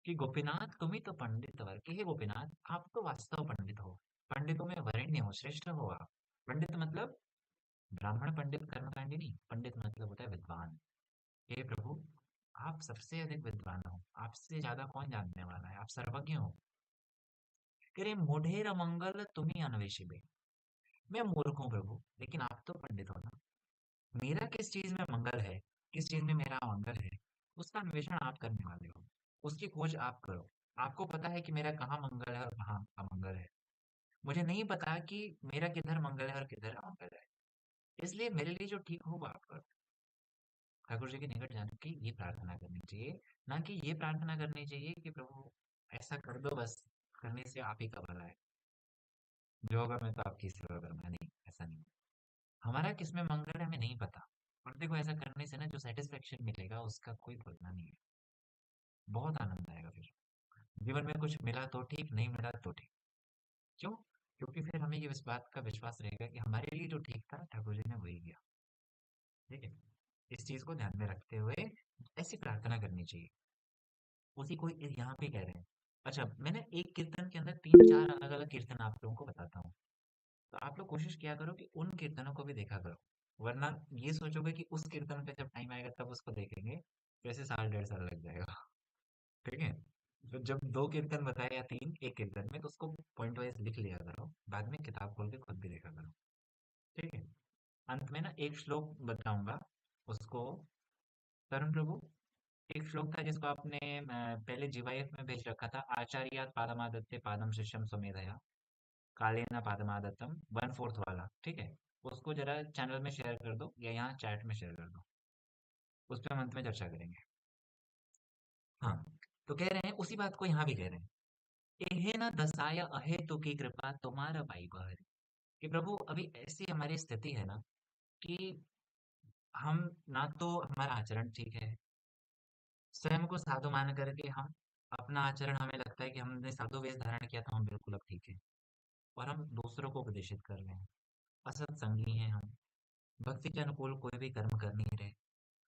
कि गोपीनाथ तुम ही तो पंडित वर, कि हे गोपीनाथ आप तो वास्तव पंडित हो, पंडितों में वरेण्य हो, श्रेष्ठ हो आप। पंडित मतलब ब्राह्मण पंडित कर्मकांडी नहीं, पंडित मतलब होता है विद्वान। हे प्रभु आप सबसे अधिक विद्वान हो, आपसे ज्यादा कौन जानने वाला है, आप सर्वज्ञ हो। कह रहे मुढेर मंगल तुम्ही अन्वेषी बे, मैं मूर्ख हूँ प्रभु, लेकिन आप तो पंडित हो ना, मेरा किस चीज में मंगल है, किस चीज में मेरा मंगल है, उसका अन्वेषण आप करने वाले हो, उसकी खोज आप करो। आपको पता है कि मेरा कहाँ मंगल है और कहाँ अमंगल है, मुझे नहीं पता कि मेरा किधर मंगल है और किधर अमंगल है, इसलिए मेरे लिए जो ठीक हो वो आप करो। ठाकुर जी के निकट जाने की ये प्रार्थना करनी चाहिए, ना कि ये प्रार्थना करनी चाहिए कि प्रभु ऐसा कर दो बस, करने से आप ही का भला है, जो होगा मैं तो आपकी सेवा करूंगा। नहीं, ऐसा नहीं। हमारा किसमें मंगल है हमें नहीं पता, और देखो ऐसा करने से ना जो सेटिस्फेक्शन मिलेगा उसका कोई तुलना नहीं है, बहुत आनंद आएगा। फिर जीवन में कुछ मिला तो ठीक, नहीं मिला तो ठीक। क्यों? क्योंकि फिर हमें ये इस बात का विश्वास रहेगा कि हमारे लिए जो ठीक था ठाकुर जी ने वही किया। ठीक है, इस चीज को ध्यान में रखते हुए ऐसी प्रार्थना करनी चाहिए। उसी को यहाँ पे कह रहे हैं। अच्छा, मैंने एक कीर्तन के अंदर 3-4 अलग अलग कीर्तन आप लोगों को बताता हूँ, तो आप लोग कोशिश किया करो कि उन कीर्तनों को भी देखा करो, वरना ये सोचोगे कि उस कीर्तन पे जब टाइम आएगा तब उसको देखेंगे, वैसे 1.5 साल लग जाएगा। ठीक है, तो जब 2 कीर्तन बताए या 3 एक कीर्तन में, तो उसको पॉइंट वाइज लिख लिया करो, बाद में किताब खोल के खुद भी देखा करो। ठीक है, अंत में ना एक श्लोक बताऊंगा, उसको तरुण प्रभु, एक श्लोक था जिसको आपने पहले जीवाईएफ में भेज रखा था, आचार्यात पादमादत्ते पादम शिष्यम स्वमेधया कालेन पादमादत्तम 1/4 वाला। ठीक है, उसको जरा चैनल में शेयर कर दो या यहाँ चैट में शेयर कर दो, उस पर हम अंत में चर्चा करेंगे। हाँ, तो कह रहे हैं उसी बात को यहाँ भी कह रहे हैं, एहे न दसाया अहे तो की कृपा तुम्हारा पाई बहरी, कि प्रभु अभी ऐसी हमारी स्थिति है ना कि हम ना तो हमारा आचरण ठीक है, स्वयं को साधु मान करके हम अपना आचरण हमें लगता है कि हमने साधु वेश धारण किया तो हम बिल्कुल अब ठीक है, और हम दूसरों को उपदेशित कर रहे हैं। असत्संगी हैं हम, भक्ति के अनुकूल कोई भी कर्म कर नहीं रहे,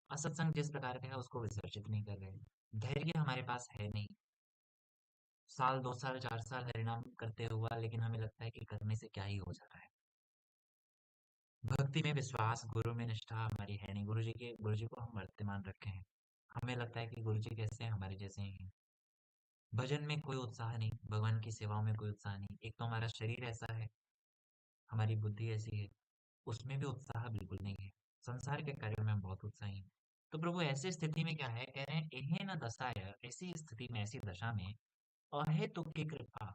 असत्संग जिस प्रकार का है उसको विसर्जित नहीं कर रहे, धैर्य हमारे पास है नहीं, साल 2 साल 4 साल हरिनाम करते हुआ लेकिन हमें लगता है कि करने से क्या ही हो जा रहा है। भक्ति में विश्वास, गुरु में निष्ठा हमारी है नहीं, गुरु जी को हम वर्तमान रखे हैं, हमें लगता है कि गुरु जी कैसे हैं, हमारे जैसे ही हैं। भजन में कोई उत्साह नहीं, भगवान की सेवाओं में कोई उत्साह नहीं, एक तो हमारा शरीर ऐसा है, हमारी बुद्धि ऐसी है, उसमें भी उत्साह बिल्कुल नहीं है, संसार के कार्यों में हम बहुत उत्साही हैं। तो प्रभु ऐसी स्थिति में क्या है, कह रहे हैं इन्हें न दसाया, ऐसी स्थिति में ऐसी दशा में अहेतुक की कृपा,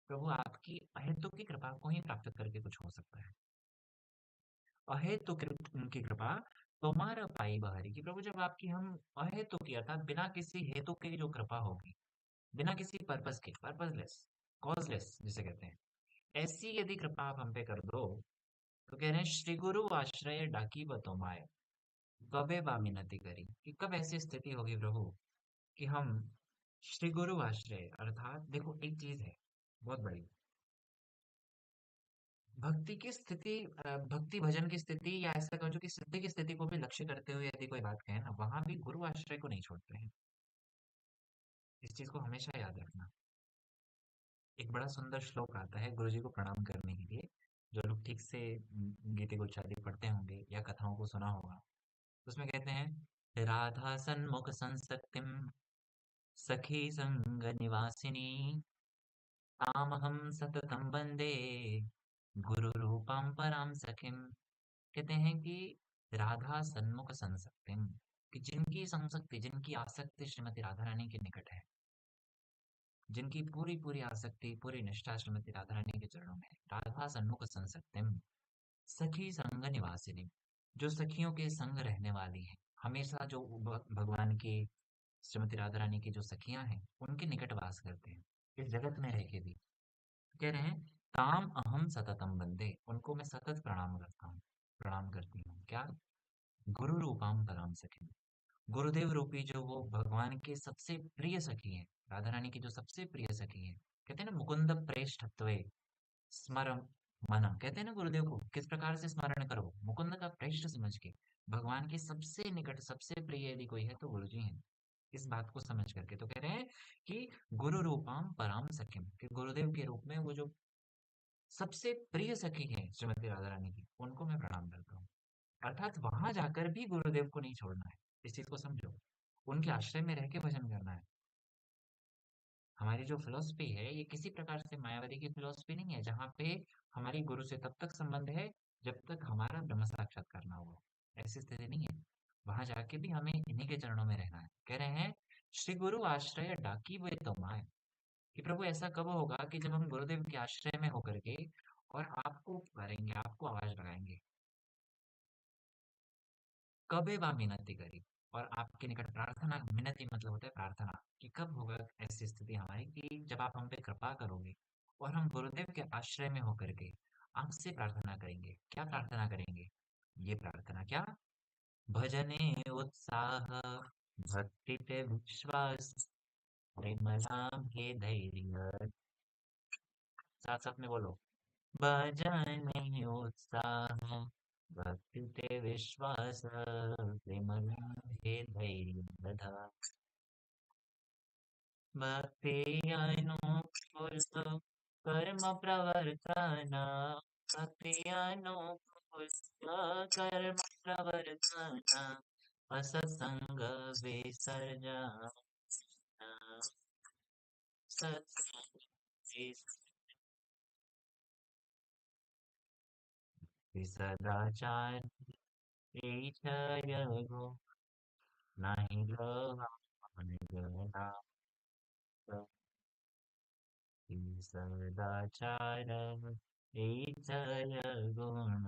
प्रभु आपकी अहेतुक की कृपा को ही प्राप्त करके कुछ हो सकता है। अहेतुक की कृपा तुम्हारा पाई बहारी, कि प्रभु जब आपकी हम अहेतुक की अर्थात बिना किसी हेतु की जो कृपा होगी, बिना किसी पर्पस के, पर्पसलेस, कॉजलेस जिसे कहते हैं, ऐसी यदि कृपा आप हम पे कर दो, तो कह रहे हैं श्री गुरु आश्रय डाकी बतोमाए, कबे बा मिनती करी, कि कब ऐसी स्थिति होगी प्रभु कि हम श्री गुरु आश्रय, अर्थात देखो एक चीज है बहुत बड़ी, भक्ति की स्थिति, भक्ति भजन की स्थिति या ऐसा कहो जो कि सिद्धि की स्थिति को भी लक्ष्य करते हुए यदि कोई बात कहे ना, वहां भी गुरु आश्रय को नहीं छोड़ते हैं, इस चीज को हमेशा याद रखना। एक बड़ा सुंदर श्लोक आता है गुरु जी को प्रणाम करने के लिए, जो लोग ठीक से गीति गोचारी पढ़ते होंगे या कथाओं को सुना होगा, उसमें कहते हैं राधा सन्मुख संसक्तिम सखी संग निवासिनी तामहम सततम वंदे गुरु रूपम पराम सखिम, कहते हैं कि राधा सन्मुख संसक्तिम, कि जिनकी संसक्ति, जिनकी आसक्ति श्रीमती राधा रानी के निकट है, जिनकी पूरी पूरी आसक्ति, पूरी निष्ठा श्रीमती राधा रानी के चरणों में है, राधा सन्मुख संसक्तिम सखी संग निवासिनी, जो सखियों के संग रहने वाली है, हमेशा जो भगवान की श्रीमती राधा रानी की जो सखियां हैं उनके निकट वास करते हैं, इस जगत में रह के भी, कह रहे हैं ताम अहम सततम बंदे, उनको मैं सतत प्रणाम करता हूँ, प्रणाम करती हूँ, क्या, गुरु रूपाम पराम सखी, गुरुदेव रूपी जो वो भगवान के सबसे प्रिय सखी हैं, राधा रानी की जो सबसे प्रिय सखी हैं, कहते हैं ना मुकुंद प्रेष्ठत्वे स्मरम मनम, कहते हैं ना गुरुदेव को किस प्रकार से स्मरण करो, मुकुंद का प्रेष्ठ समझ के, भगवान के सबसे निकट सबसे प्रिय यदि कोई है तो गुरु जी हैं, इस बात को समझ करके तो कह रहे हैं कि गुरु रूपाम पराम सखिम, कि गुरुदेव के रूप में वो जो सबसे प्रिय सखी है श्रीमती राधा रानी की, उनको मैं प्रणाम करता हूँ, अर्थात वहां जाकर भी गुरुदेव को नहीं छोड़ना है, इस चीज को समझो, उनके आश्रय में रह के भजन करना है। हमारी जो फिलॉसफी है ये किसी प्रकार से मायावादी की फिलॉसफी नहीं है, जहाँ पे हमारी गुरु से तब तक संबंध है जब तक हमारा ब्रह्म साक्षात्कार ना हुआ, ऐसी स्थिति नहीं है, वहां जाके भी हमें इन्हीं के चरणों में रहना है। कह रहे हैं श्री गुरु आश्रय डाकी वे तुम्हारे, कि प्रभु ऐसा कब होगा कि जब हम गुरुदेव के आश्रय में होकर के और आपको पुकारेंगे, आपको आवाज लगाएंगे, कबे बा मिनती करी, और आपके निकट प्रार्थना, मिनती मतलब होता है प्रार्थना, कि कब होगा ऐसी स्थिति हमारी कि जब आप हम पे कृपा करोगे और हम गुरुदेव के आश्रय में होकर के आपसे प्रार्थना करेंगे, क्या प्रार्थना करेंगे, ये प्रार्थना क्या, भजने उत्साह भक्ति पे विश्वास प्रेमला के धैर्य, साथ साथ में बोलो, भजने उत्साह भक्ति ते विश्वास प्रेमला हे धैर्य धा, भक्ति अनुकूल कर्म प्रवर्तन, भक्ति अनुकूल कर्म प्रवर्तन, असत्संग विसर्जन, सत्संग सदाचार ईश्वर गो नाही गवान गना, सदाचार इचर गुण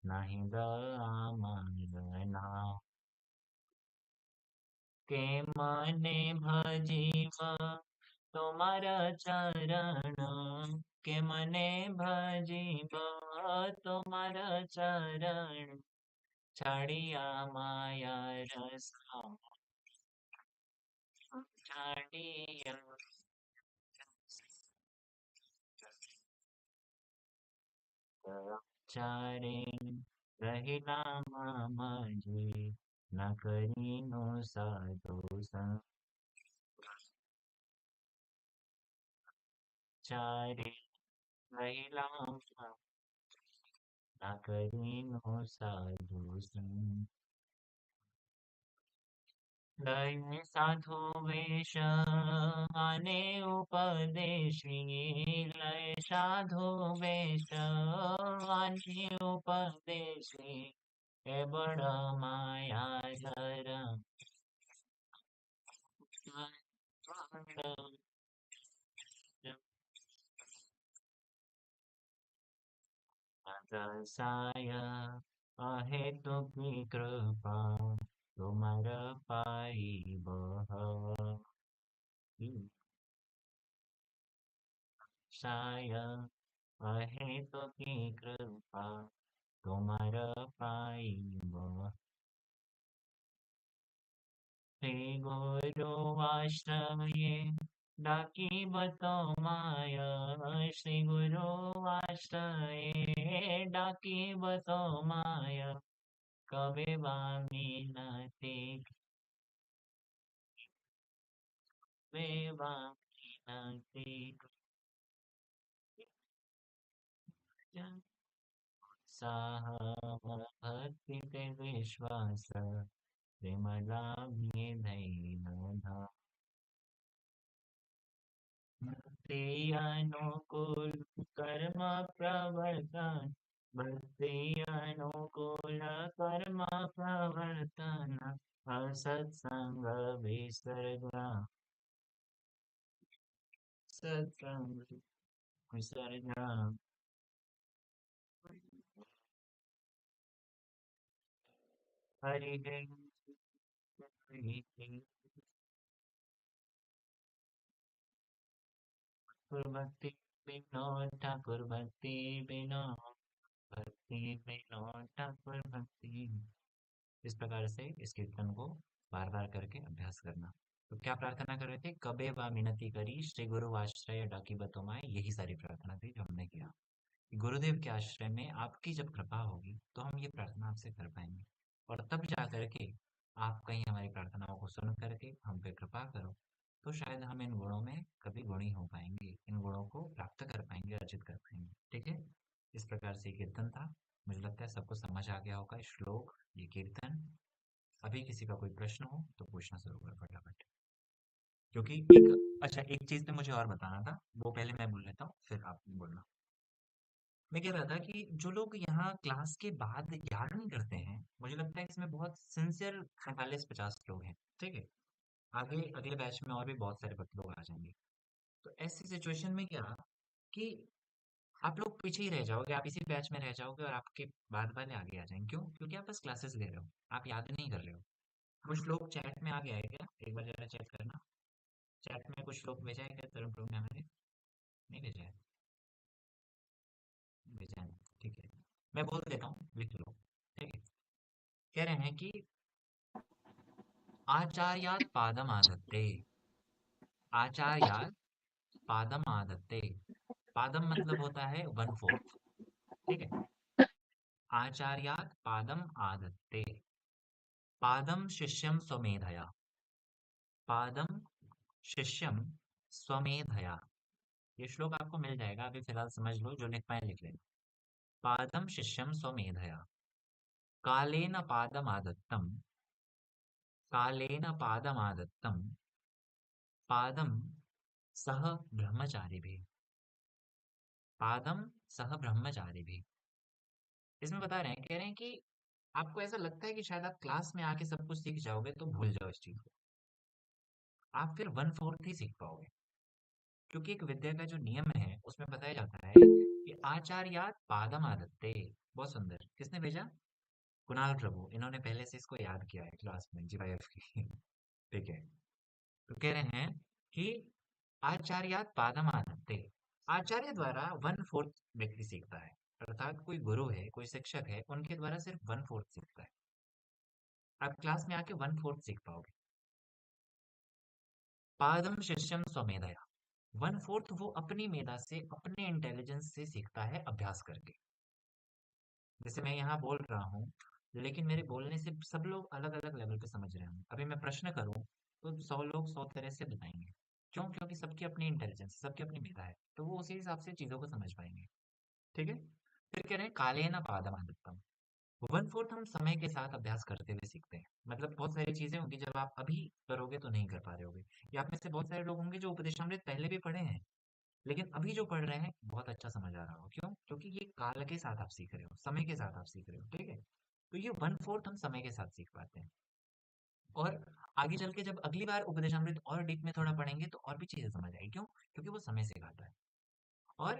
नहीं दामना के मने भजीव तुम्हारा चरण के मने भजीव तुम्हारा चरण छाड़िया माया रसा छाड़िया चारे रहिला मजे न करीनो साधु संग चारे रहिला न करीनो साधु संग लय साधु वेश आने उपदेशी लय साधु वेश आने उपदेशी ए बड़ा माया धर साय अहेतु की कृपा तुम्हारा पाई बह साय अहेतु की कृपा तुम्हारा पाई बह श्री गुरु आश्रये डाकी बतो माया श्री गुरु आश्रये डाकी बतो माया कबे वामी नते कबे वामी नते साह भक्ति ते विश्वास विमला में धैर्य भक्ति अनुकूल कर्म प्रवर्तन भक्ति अनुकूल कर्म प्रवर्तन असत्संग विसर्ग सत्संग विसर्ग हरि भक्ति विनोद ठाकुर भक्ति विनोद भक्ति विनोद ठाकुर भक्ति। इस प्रकार से इस कीर्तन को बार बार करके अभ्यास करना। तो क्या प्रार्थना कर रहे थे? कबे वा मिनती करी श्री गुरु आश्रय डाकी बतोमाए, यही सारी प्रार्थना थी जो हमने किया। गुरुदेव के आश्रय में आपकी जब कृपा होगी तो हम ये प्रार्थना आपसे कर पाएंगे, और तब जा करके आप कहीं हमारी प्रार्थनाओं को सुन करके हम पे कृपा करो तो शायद हम इन गुणों में कभी गुणी हो पाएंगे, इन गुणों को प्राप्त कर पाएंगे, अर्जित कर पाएंगे। ठीक है, इस प्रकार से कीर्तन था। मुझे लगता है सबको समझ आ गया होगा श्लोक, ये कीर्तन। अभी किसी का कोई प्रश्न हो तो पूछना शुरू करो फटाफट, क्योंकि एक चीज तो मुझे और बताना था, वो पहले मैं बोल लेता हूँ फिर आप बोलना। मैं कह रहा था कि जो लोग यहाँ क्लास के बाद याद नहीं करते हैं, मुझे लगता है इसमें बहुत सिंसियर 45-50 लोग हैं। ठीक है, आगे अगले बैच में और भी बहुत सारे लोग आ जाएंगे। तो ऐसी सिचुएशन में क्या कि आप लोग पीछे ही रह जाओगे, आप इसी बैच में रह जाओगे और आपके बाद वाले आगे आ जाएंगे। क्यों? क्योंकि आप बस क्लासेस ले रहे हो, आप याद नहीं कर रहे हो। कुछ लोग चैट में आ गए हैं क्या? एक बार जरा चेक करना, चैट में कुछ लोग भेजा है क्या तरुण प्रभु ने? हमारे नहीं भेजा है, भेजा है। ठीक है, मैं बोल देता हूँ, लिख लो। ठीक है, कह रहे हैं कि आचार्यात् पादम आदत्ते, आचार्यात् पादम आदत्ते। पादम मतलब होता है 1/4। ठीक है, आचार्यात् पादम आदत्ते, पादम शिष्यम स्वमेधया, पादम शिष्यम स्वमेधया। ये श्लोक आपको मिल जाएगा, अभी फिलहाल समझ लो, जो लिख पाए लिख लेना। पादम शिष्यम स्वमेधया, कालेन पादम आदत्तम, कालेन पादम आदत्तम, पादम सह ब्रह्मचारी भी, पादम सह ब्रह्मचारी भी। इसमें बता रहे हैं, कह रहे हैं कि आपको ऐसा लगता है कि शायद आप क्लास में आके सब कुछ सीख जाओगे, तो भूल जाओ इस चीज को। आप फिर 1/4 ही सीख पाओगे, क्योंकि एक विद्या का जो नियम है उसमें बताया जाता है कि आचार्यात पादमादत्ते। बहुत सुंदर। किसने भेजा? कुणाल प्रभु। इन्होंने पहले से इसको याद किया है क्लास में GYF की। ठीक है। तो कह रहे हैं कि आचार्यात पादमादत्ते, आचार्य द्वारा 1/4 व्यक्ति सीखता है। अर्थात कोई गुरु है, कोई शिक्षक है, उनके द्वारा सिर्फ 1/4 सीखता है। आप क्लास में आके 1/4 सीख पाओगे। पादम शिष्यम स्वमेधया, 1/4 वो अपनी मेधा से, अपने इंटेलिजेंस से सीखता है अभ्यास करके। जैसे मैं यहाँ बोल रहा हूँ, लेकिन मेरे बोलने से सब लोग अलग अलग लेवल पे समझ रहे हैं। अभी मैं प्रश्न करूँ तो 100 लोग 100 तरह से बताएंगे। क्यों? क्योंकि सबकी अपनी इंटेलिजेंस, सबकी अपनी मेधा है, तो वो उसी हिसाब से चीजों को समझ पाएंगे। ठीक है। फिर कह रहे हैं काले ना पादमादत्तम, 1/4 हम समय के साथ अभ्यास करते हुए सीखते हैं। मतलब बहुत सारी चीजें होंगी जब आप अभी करोगे तो नहीं कर पा रहे होगे, या आप में से बहुत सारे लोग होंगे जो उपदेशामृत पहले भी पढ़े हैं, लेकिन अभी जो पढ़ रहे हैं बहुत अच्छा समझ आ रहा हो। क्यों? क्योंकि ये काल के साथ आप सीख रहे हो, समय के साथ आप सीख रहे हो। ठीक है। तो ये 1/4 हम समय के साथ सीख पाते हैं। और आगे चल के जब अगली बार उपदेशामृत और डीप में थोड़ा पढ़ेंगे तो और भी चीजें समझ आएगी। क्यों? क्योंकि वो समय सिखाता है। और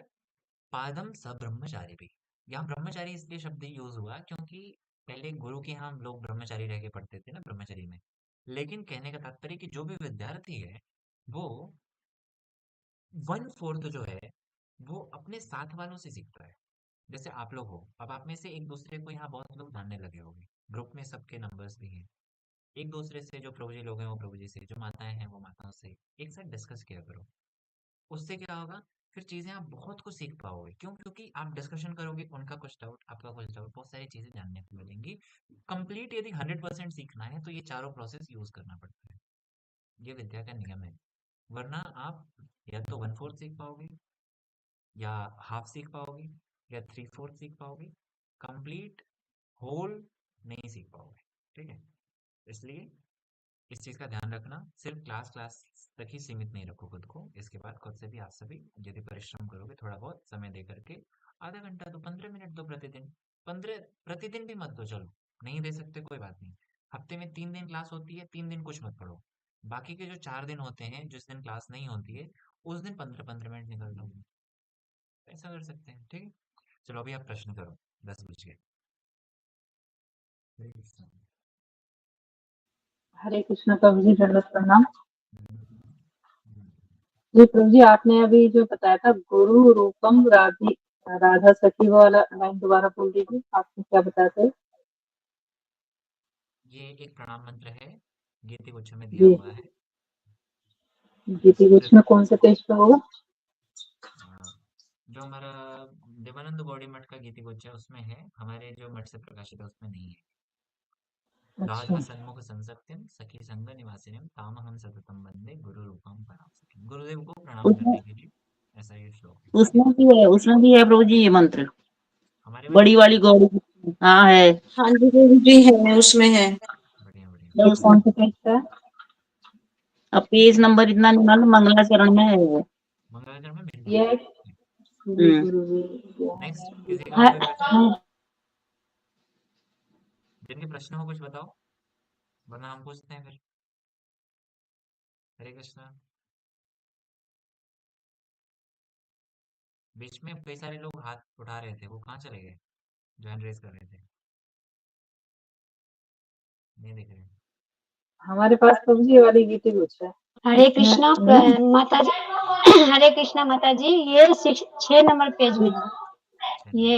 पादम स ब्रह्मचारी भी, यहाँ ब्रह्मचारी इसलिए शब्द यूज हुआ क्योंकि पहले गुरु के यहाँ हम लोग ब्रह्मचारी रह के पढ़ते थे ना, ब्रह्मचारी में। लेकिन कहने का तात्पर्य कि जो भी विद्यार्थी है वो 1/4 जो है वो अपने साथ वालों से सीखता है। जैसे आप लोग हो, अब आप में से एक दूसरे को यहाँ बहुत लोग जानने लगे होंगे, ग्रुप में सबके नंबर्स भी हैं। एक दूसरे से जो प्रभु जी लोग हैं वो प्रभु जी से, जो माताएं हैं वो माताओं से एक साथ डिस्कस किया करो। उससे क्या होगा? फिर चीजें आप बहुत कुछ सीख पाओगे। क्यों? क्योंकि आप डिस्कशन करोगे, उनका कुछ डाउट, आपका कुछ डाउट, बहुत सारी चीजें जानने को मिलेंगी। कंप्लीट यदि 100% सीखना है तो ये चारों प्रोसेस यूज करना पड़ता है। ये विद्या का नियम है। वरना आप या तो 1/4 सीख पाओगे, या हाफ सीख पाओगे, या 3/4 सीख पाओगे। कंप्लीट होल नहीं सीख पाओगे। ठीक है। इसलिए इस चीज का ध्यान रखना, सिर्फ क्लास तक ही सीमित नहीं रखो खुद को। इसके बाद खुद से भी आप सभी यदि परिश्रम करोगे, थोड़ा बहुत समय दे करके, आधा घंटा दो, 15 मिनट दो प्रतिदिन। 15 प्रतिदिन भी मत दो, चलो नहीं दे सकते कोई बात नहीं। हफ्ते में 3 दिन क्लास होती है, 3 दिन कुछ मत पढ़ो। बाकी के जो 4 दिन होते हैं, जिस दिन क्लास नहीं होती है, उस दिन 15-15 मिनट निकल दो। ऐसा कर सकते हैं। ठीक है। चलो अभी आप प्रश्न करो, 10 बज गए। हरे कृष्ण।
हरे कृष्ण प्रभु जी, दंडवत प्रणाम। जी प्रभु जी, आपने अभी जो बताया था गुरु रूपम राधा सखी, वो वाला लाइन दोबारा बोल दीजिए, आपने क्या बताया था?
ये एक प्रणाम मंत्र है, गीति गुच्छ में दिया
जी,
हुआ है।
गीति गुच्छ में कौन से पेज पे होगा?
जो हमारा देवानंद गौड़ी मठ का गीति गुच्छ है उसमें है, हमारे जो मठ से प्रकाशित है उसमें नहीं है। राधा
अच्छा,
सन्मुख संसक्तिम सखी संग निवासिनीम ताम हम सततम वंदे गुरु रूपम पराम सखीम। गुरुदेव को प्रणाम
उसमें
करने के लिए ऐसा ये श्लोक है। ठीक है।
उसमें भी है प्रभु जी ये मंत्र,
हमारे
बड़ी वाली गौड़ी। हाँ है।
हाँ जी प्रभु जी, है उसमें है।
बढ़िया बढ़िया।
ये कौन से पेज पे है?
अब पेज नंबर इतना निकाल, मंगलाचरण में है वो।
मंगलाचरण में मिल
ये
जाएगा।
जी गुरु जी।
नेक्स्ट, किसी का और
हाँ,
कोई प्रश्न?
हाँ,
जिनके प्रश्न हो कुछ बताओ, वरना हम पूछते हैं फिर। हरे कृष्णा। बीच में कई सारे लोग हाथ उठा रहे थे, वो कहाँ चले गए जो हैंड रेज कर रहे थे? नहीं दिख रहे।
हमारे पास प्रभु जी ये वाली गीति गुच्छ है।
हरे कृष्णा माता जी। हरे कृष्णा माता जी, ये 6 नंबर पेज में है। ये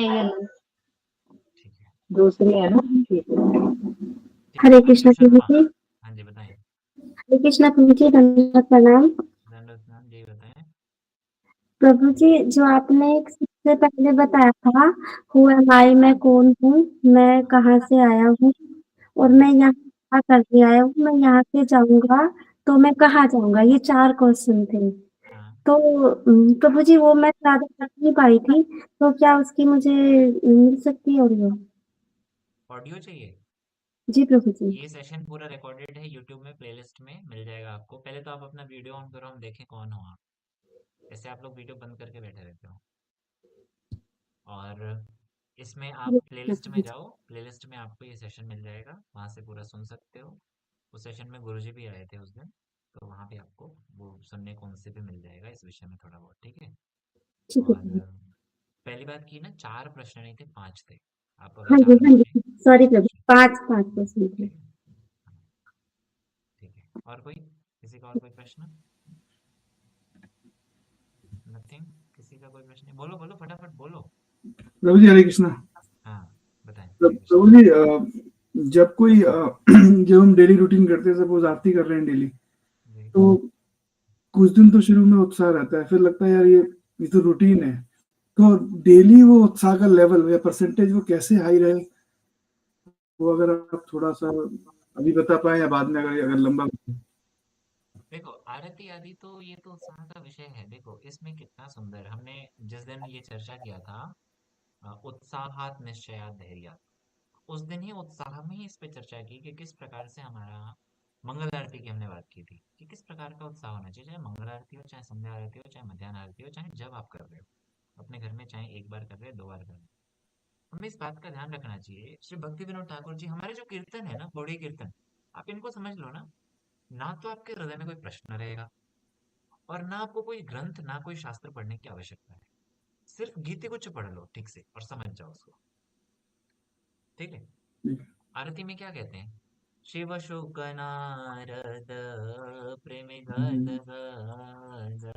ठीक है।
दूसरी है ना? ठीक है।
ठीक है,
हरे
कोई
कृष्णा
क्वेश्चन
प्रभु
हुआ?
जी।
हाँ जी बताएं।
हरे कृष्णा प्रभु जी, दंडवत प्रणाम।
दंडवत प्रणाम जी, बताएं।
प्रभु जी, जो आपने एक सबसे पहले बताया था, हु एम आई, मैं कौन हूँ, मैं कहाँ से आया हूँ, और मैं यहाँ क्या करके आया हूँ, मैं यहाँ से जाऊंगा तो मैं कहाँ जाऊंगा, ये 4 क्वेश्चन थे।
हाँ।
तो प्रभु जी वो मैं ज्यादा कर नहीं पाई थी, तो क्या उसकी मुझे मिल सकती है ऑडियो?
ऑडियो चाहिए?
जी प्रभु जी।
ये सेशन पूरा रिकॉर्डेड है, यूट्यूब में प्लेलिस्ट में मिल जाएगा आपको। पहले तो आप अपना वीडियो ऑन करो, हम देखें कौन हो आप। ऐसे आप लोग वीडियो बंद करके बैठे रहते हो। और इसमें आप प्लेलिस्ट में जाओ, प्लेलिस्ट में आपको ये सेशन मिल जाएगा, वहाँ से पूरा सुन सकते हो। उस सेशन में गुरुजी भी आए थे उस दिन, तो वहाँ पे आपको वो सुनने को उनसे भी मिल जाएगा इस विषय में थोड़ा बहुत। ठीक है।
ठीक है
और
प्रभु।
पहली बात की ना 4 प्रश्न नहीं थे 5 थे। आप अगर
हाँ जी
4
हाँ
लिखें
जी सॉरी प्रभु 5% थे।
ठीक है। हाँ, ठीक है। और कोई किसी का और कोई प्रश्न? नथिंग? किसी का कोई प्रश्न नहीं? बोलो बोलो फटाफट बोलो।
प्रभु जी हरे कृष्णा।
हाँ बताएं हरे कृष्ण।
प्रभु जी जब कोई जब हम डेली रूटीन करते हैं, सपोज आरती कर रहे हैं डेली,
जी
तो कुछ दिन तो शुरू में उत्साह रहता है, फिर लगता है यार ये तो रूटीन है। तो डेली वो उत्साह का लेवल या परसेंटेज वो कैसे हाई रहे, वो अगर आप थोड़ा सा अभी बता पाए या बाद में अगर लंबा।
देखो आरती आदि तो ये तो उत्साह का विषय है। देखो इसमें कितना सुंदर हमने जिस दिन ये चर्चा किया था उत्साहात निश्चयात धैर्यात, उस दिन ही उत्साह में ही इस पे चर्चा की कि किस प्रकार से हमारा मंगल आरती की हमने बात की थी कि किस प्रकार का उत्साह होना चाहिए, चाहे मंगल आरती हो, चाहे संध्या आरती हो, चाहे मध्याह्न आरती हो, चाहे जब आप कर रहे हो अपने घर में, चाहे एक बार कर रहे हो 2 बार कर रहे हो, हमें इस बात का ध्यान रखना चाहिए। श्री भक्ति विनोद ठाकुर जी हमारे जो कीर्तन है ना, बौड़ी कीर्तन, आप इनको समझ लो ना, ना तो आपके हृदय में कोई प्रश्न रहेगा और ना आपको कोई ग्रंथ ना कोई शास्त्र पढ़ने की आवश्यकता है। सिर्फ गीति कुछ पढ़ लो ठीक से और समझ जाओ उसको। ठीक है। आरती में क्या कहते हैं? शिव शुक नारद प्रेमी गद गद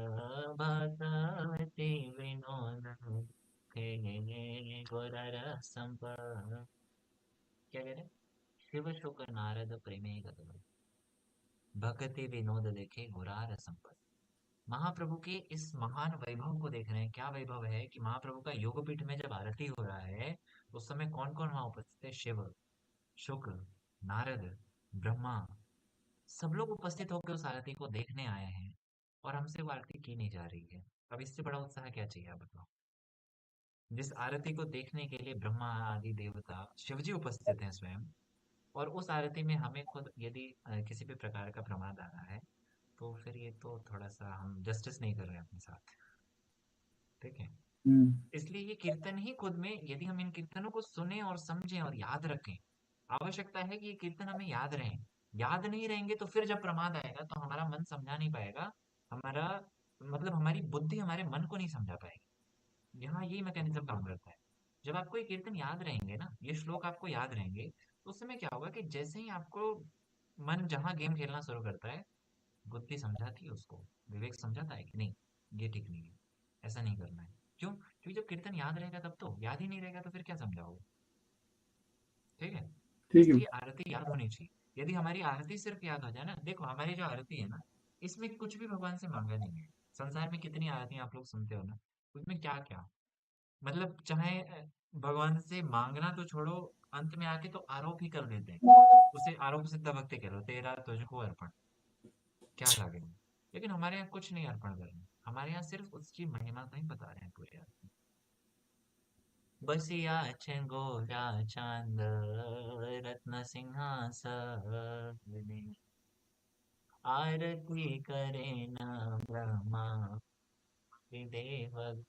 भक्ति विनोद खे गोरर संपद। क्या कह रहे हैं? शिव शुक नारद प्रेमी गद गद भक्ति विनोद देखे गुरार संपद। महाप्रभु के इस महान वैभव को देख रहे हैं। क्या वैभव है कि महाप्रभु का योगपीठ में जब आरती हो रहा है उस समय कौन कौन वहां उपस्थित है? शिव, शुक्र, नारद, ब्रह्मा, सब लोग उपस्थित होकर उस आरती को देखने आए हैं और हमसे वो आरती की नहीं जा रही है। अब इससे बड़ा उत्साह क्या चाहिए आप बताओ? जिस आरती को देखने के लिए ब्रह्मा आदि देवता शिवजी उपस्थित हैं स्वयं, और उस आरती में हमें खुद यदि किसी भी प्रकार का प्रमाद आ रहा है तो फिर ये तो थोड़ा सा हम जस्टिस नहीं कर रहे हैं अपने साथ। ठीक है। इसलिए ये कीर्तन ही खुद में, यदि हम इन कीर्तनों को सुने और समझें और याद रखें, आवश्यकता है कि ये कीर्तन हमें याद रहें। याद नहीं रहेंगे तो फिर जब प्रमाद आएगा तो हमारा मन समझा नहीं पाएगा, हमारा मतलब हमारी बुद्धि हमारे मन को नहीं समझा पाएगी। यहाँ यही मैकेनिज्म काम करता है। जब आपको ये कीर्तन याद रहेंगे ना, ये श्लोक आपको याद रहेंगे, तो उस समय क्या होगा कि जैसे ही आपको मन जहाँ गेम खेलना शुरू करता है, बुद्धि समझाती है उसको, विवेक समझाता है कि नहीं ये ठीक नहीं है, ऐसा नहीं करना है। क्यों? क्योंकि जब कीर्तन याद रहेगा तब तो, याद ही नहीं रहेगा तो फिर क्या समझाओगे? ठीक है।
ठीक है।
इसलिए आरती याद होनी चाहिए। यदि हमारी आरती सिर्फ याद हो जाए ना, देखो हमारी जो आरती है ना, इसमें कुछ भी भगवान से मांगा नहीं है। संसार में कितनी आरतियां आप लोग सुनते हो ना, उसमें क्या क्या मतलब, चाहे भगवान से मांगना तो छोड़ो, अंत में आके तो आरोप ही कर देते हैं। उसे आरोप सिद्ध भक्ति कह लो, तेरा तुझको अर्पण, क्या लागे। लेकिन हमारे यहाँ कुछ नहीं अर्पण करना, हमारे यहाँ सिर्फ उसकी महिमा को ही बता रहे हैं पूरे आरती। बसिया गोरा चांद रत्न सिंहासन, आरती करे न ब्रह्मा देव।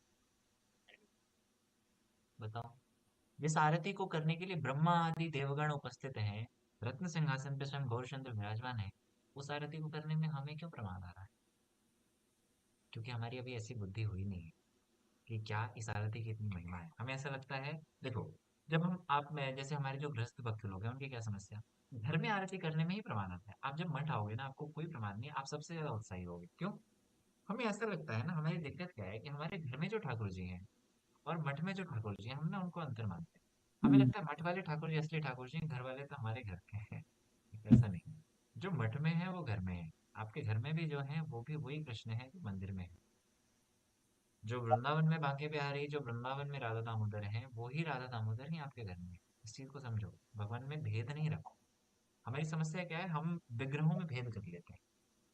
बताओ, जिस आरती को करने के लिए ब्रह्मा आदि देवगण उपस्थित हैं, रत्न सिंहासन पे स्वयं गौरचंद्र विराजमान है, उस आरती को करने में हमें क्यों प्रमाद आ रहा है? क्योंकि हमारी अभी ऐसी बुद्धि हुई नहीं है कि क्या इस आरती की इतनी महिमा है। हमें ऐसा लगता है, देखो जब हम आप में जैसे हमारे जो गृहस्थ भक्त लोग हैं उनकी क्या समस्या, घर में आरती करने में ही प्रमाण आता है। आप जब मठ आओगे ना, आपको कोई प्रमाण नहीं, आप सबसे ज्यादा उत्साही होगे। क्यों? हमें ऐसा लगता है ना, हमारी दिक्कत क्या है कि हमारे घर में जो ठाकुर जी हैं और मठ में जो ठाकुर जी हैं, हम ना उनको अंतर मानते हैं। हमें लगता है मठ वाले ठाकुर जी असली ठाकुर जी हैं, घर वाले तो हमारे घर के हैं। ऐसा नहीं, जो मठ में है वो घर में है, आपके घर में भी जो है वो भी वही कृष्ण है जो मंदिर में है। जो वृंदावन में बांके बिहारी, जो वृंदावन में राधा दामोदर है, वो ही राधा दामोदर ही आपके घर में है। इस चीज को समझो, भगवान में भेद नहीं रखो। हमारी समस्या क्या है, हम विग्रहों में भेद कर लेते हैं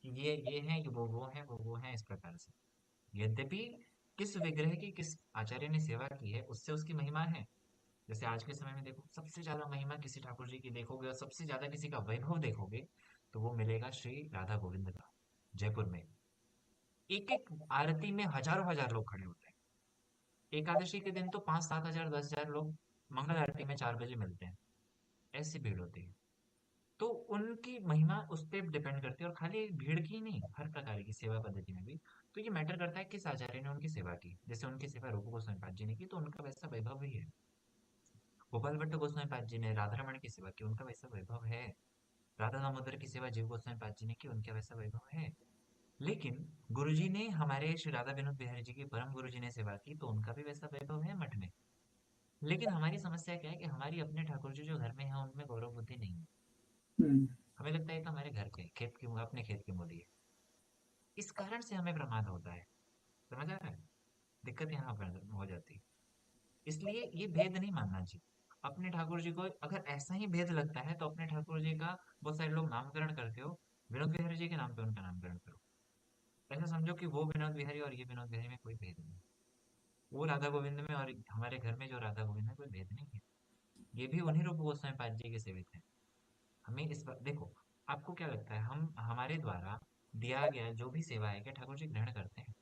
कि ये है, ये वो है, वो है, इस प्रकार से। यद्यपि किस विग्रह की किस आचार्य ने सेवा की है उससे उसकी महिमा है। जैसे आज के समय में देखो, सबसे ज्यादा महिमा किसी ठाकुर जी की देखोगे और सबसे ज्यादा किसी का वैभव देखोगे तो वो मिलेगा श्री राधा गोविंद का। जयपुर में एक एक आरती में हजारों हजार लोग खड़े होते हैं। एकादशी के दिन तो 5-7 हजार 10 हजार लोग मंगल आरती में 4 बजे मिलते हैं। ऐसी भीड़ होती है। तो उनकी महिमा उस पर डिपेंड करती है, और खाली भीड़ की नहीं, हर प्रकार की सेवा पद्धति में भी। तो ये मैटर करता है किस आचार्य ने उनकी सेवा की। जैसे उनकी सेवा रूप गोस्वामी पाद जी ने की, तो उनका वैसा वैभव भी है। गोपाल भट्ट गोस्वामी पाद जी ने राधा रमण की सेवा की, उनका वैसा वैभव है। राधा दामोदर की सेवा जीव गोस्वामी पाद जी ने की, उनका वैसा वैभव है। लेकिन गुरुजी ने, हमारे श्री राधा विनोद बिहारी जी के परम गुरुजी ने सेवा की, तो उनका भी वैसा वैभव है मठ में। लेकिन हमारी समस्या क्या है कि हमारी अपने ठाकुर जी जो घर में है उनमें गौरव बुद्धि नहीं है।
हम्म,
हमें लगता है कि हमारे घर के खेत की, अपने खेत की मोदी है। इस कारण से हमें प्रमाद होता है। समझ आ रहा है? दिक्कत यहाँ पर हो जाती है। इसलिए ये भेद नहीं मानना चाहिए। अपने ठाकुर जी को अगर ऐसा ही भेद लगता है तो अपने ठाकुर जी का बहुत सारे लोग नामकरण करते हो, विनोद बिहारी जी के नाम पे उनका नामकरण करो। ऐसा समझो कि वो विनोद बिहारी और ये विनोद बिहारी में कोई भेद नहीं है। वो राधा गोविंद में और हमारे घर में जो राधा गोविंद है, कोई भेद नहीं है। ये भी उन्हीं रूप गोस्वामी पाद जी के सेवित है। हमें इस बात देखो, आपको क्या लगता है, हम हमारे द्वारा दिया गया जो भी सेवा है क्या ठाकुर जी ग्रहण करते हैं?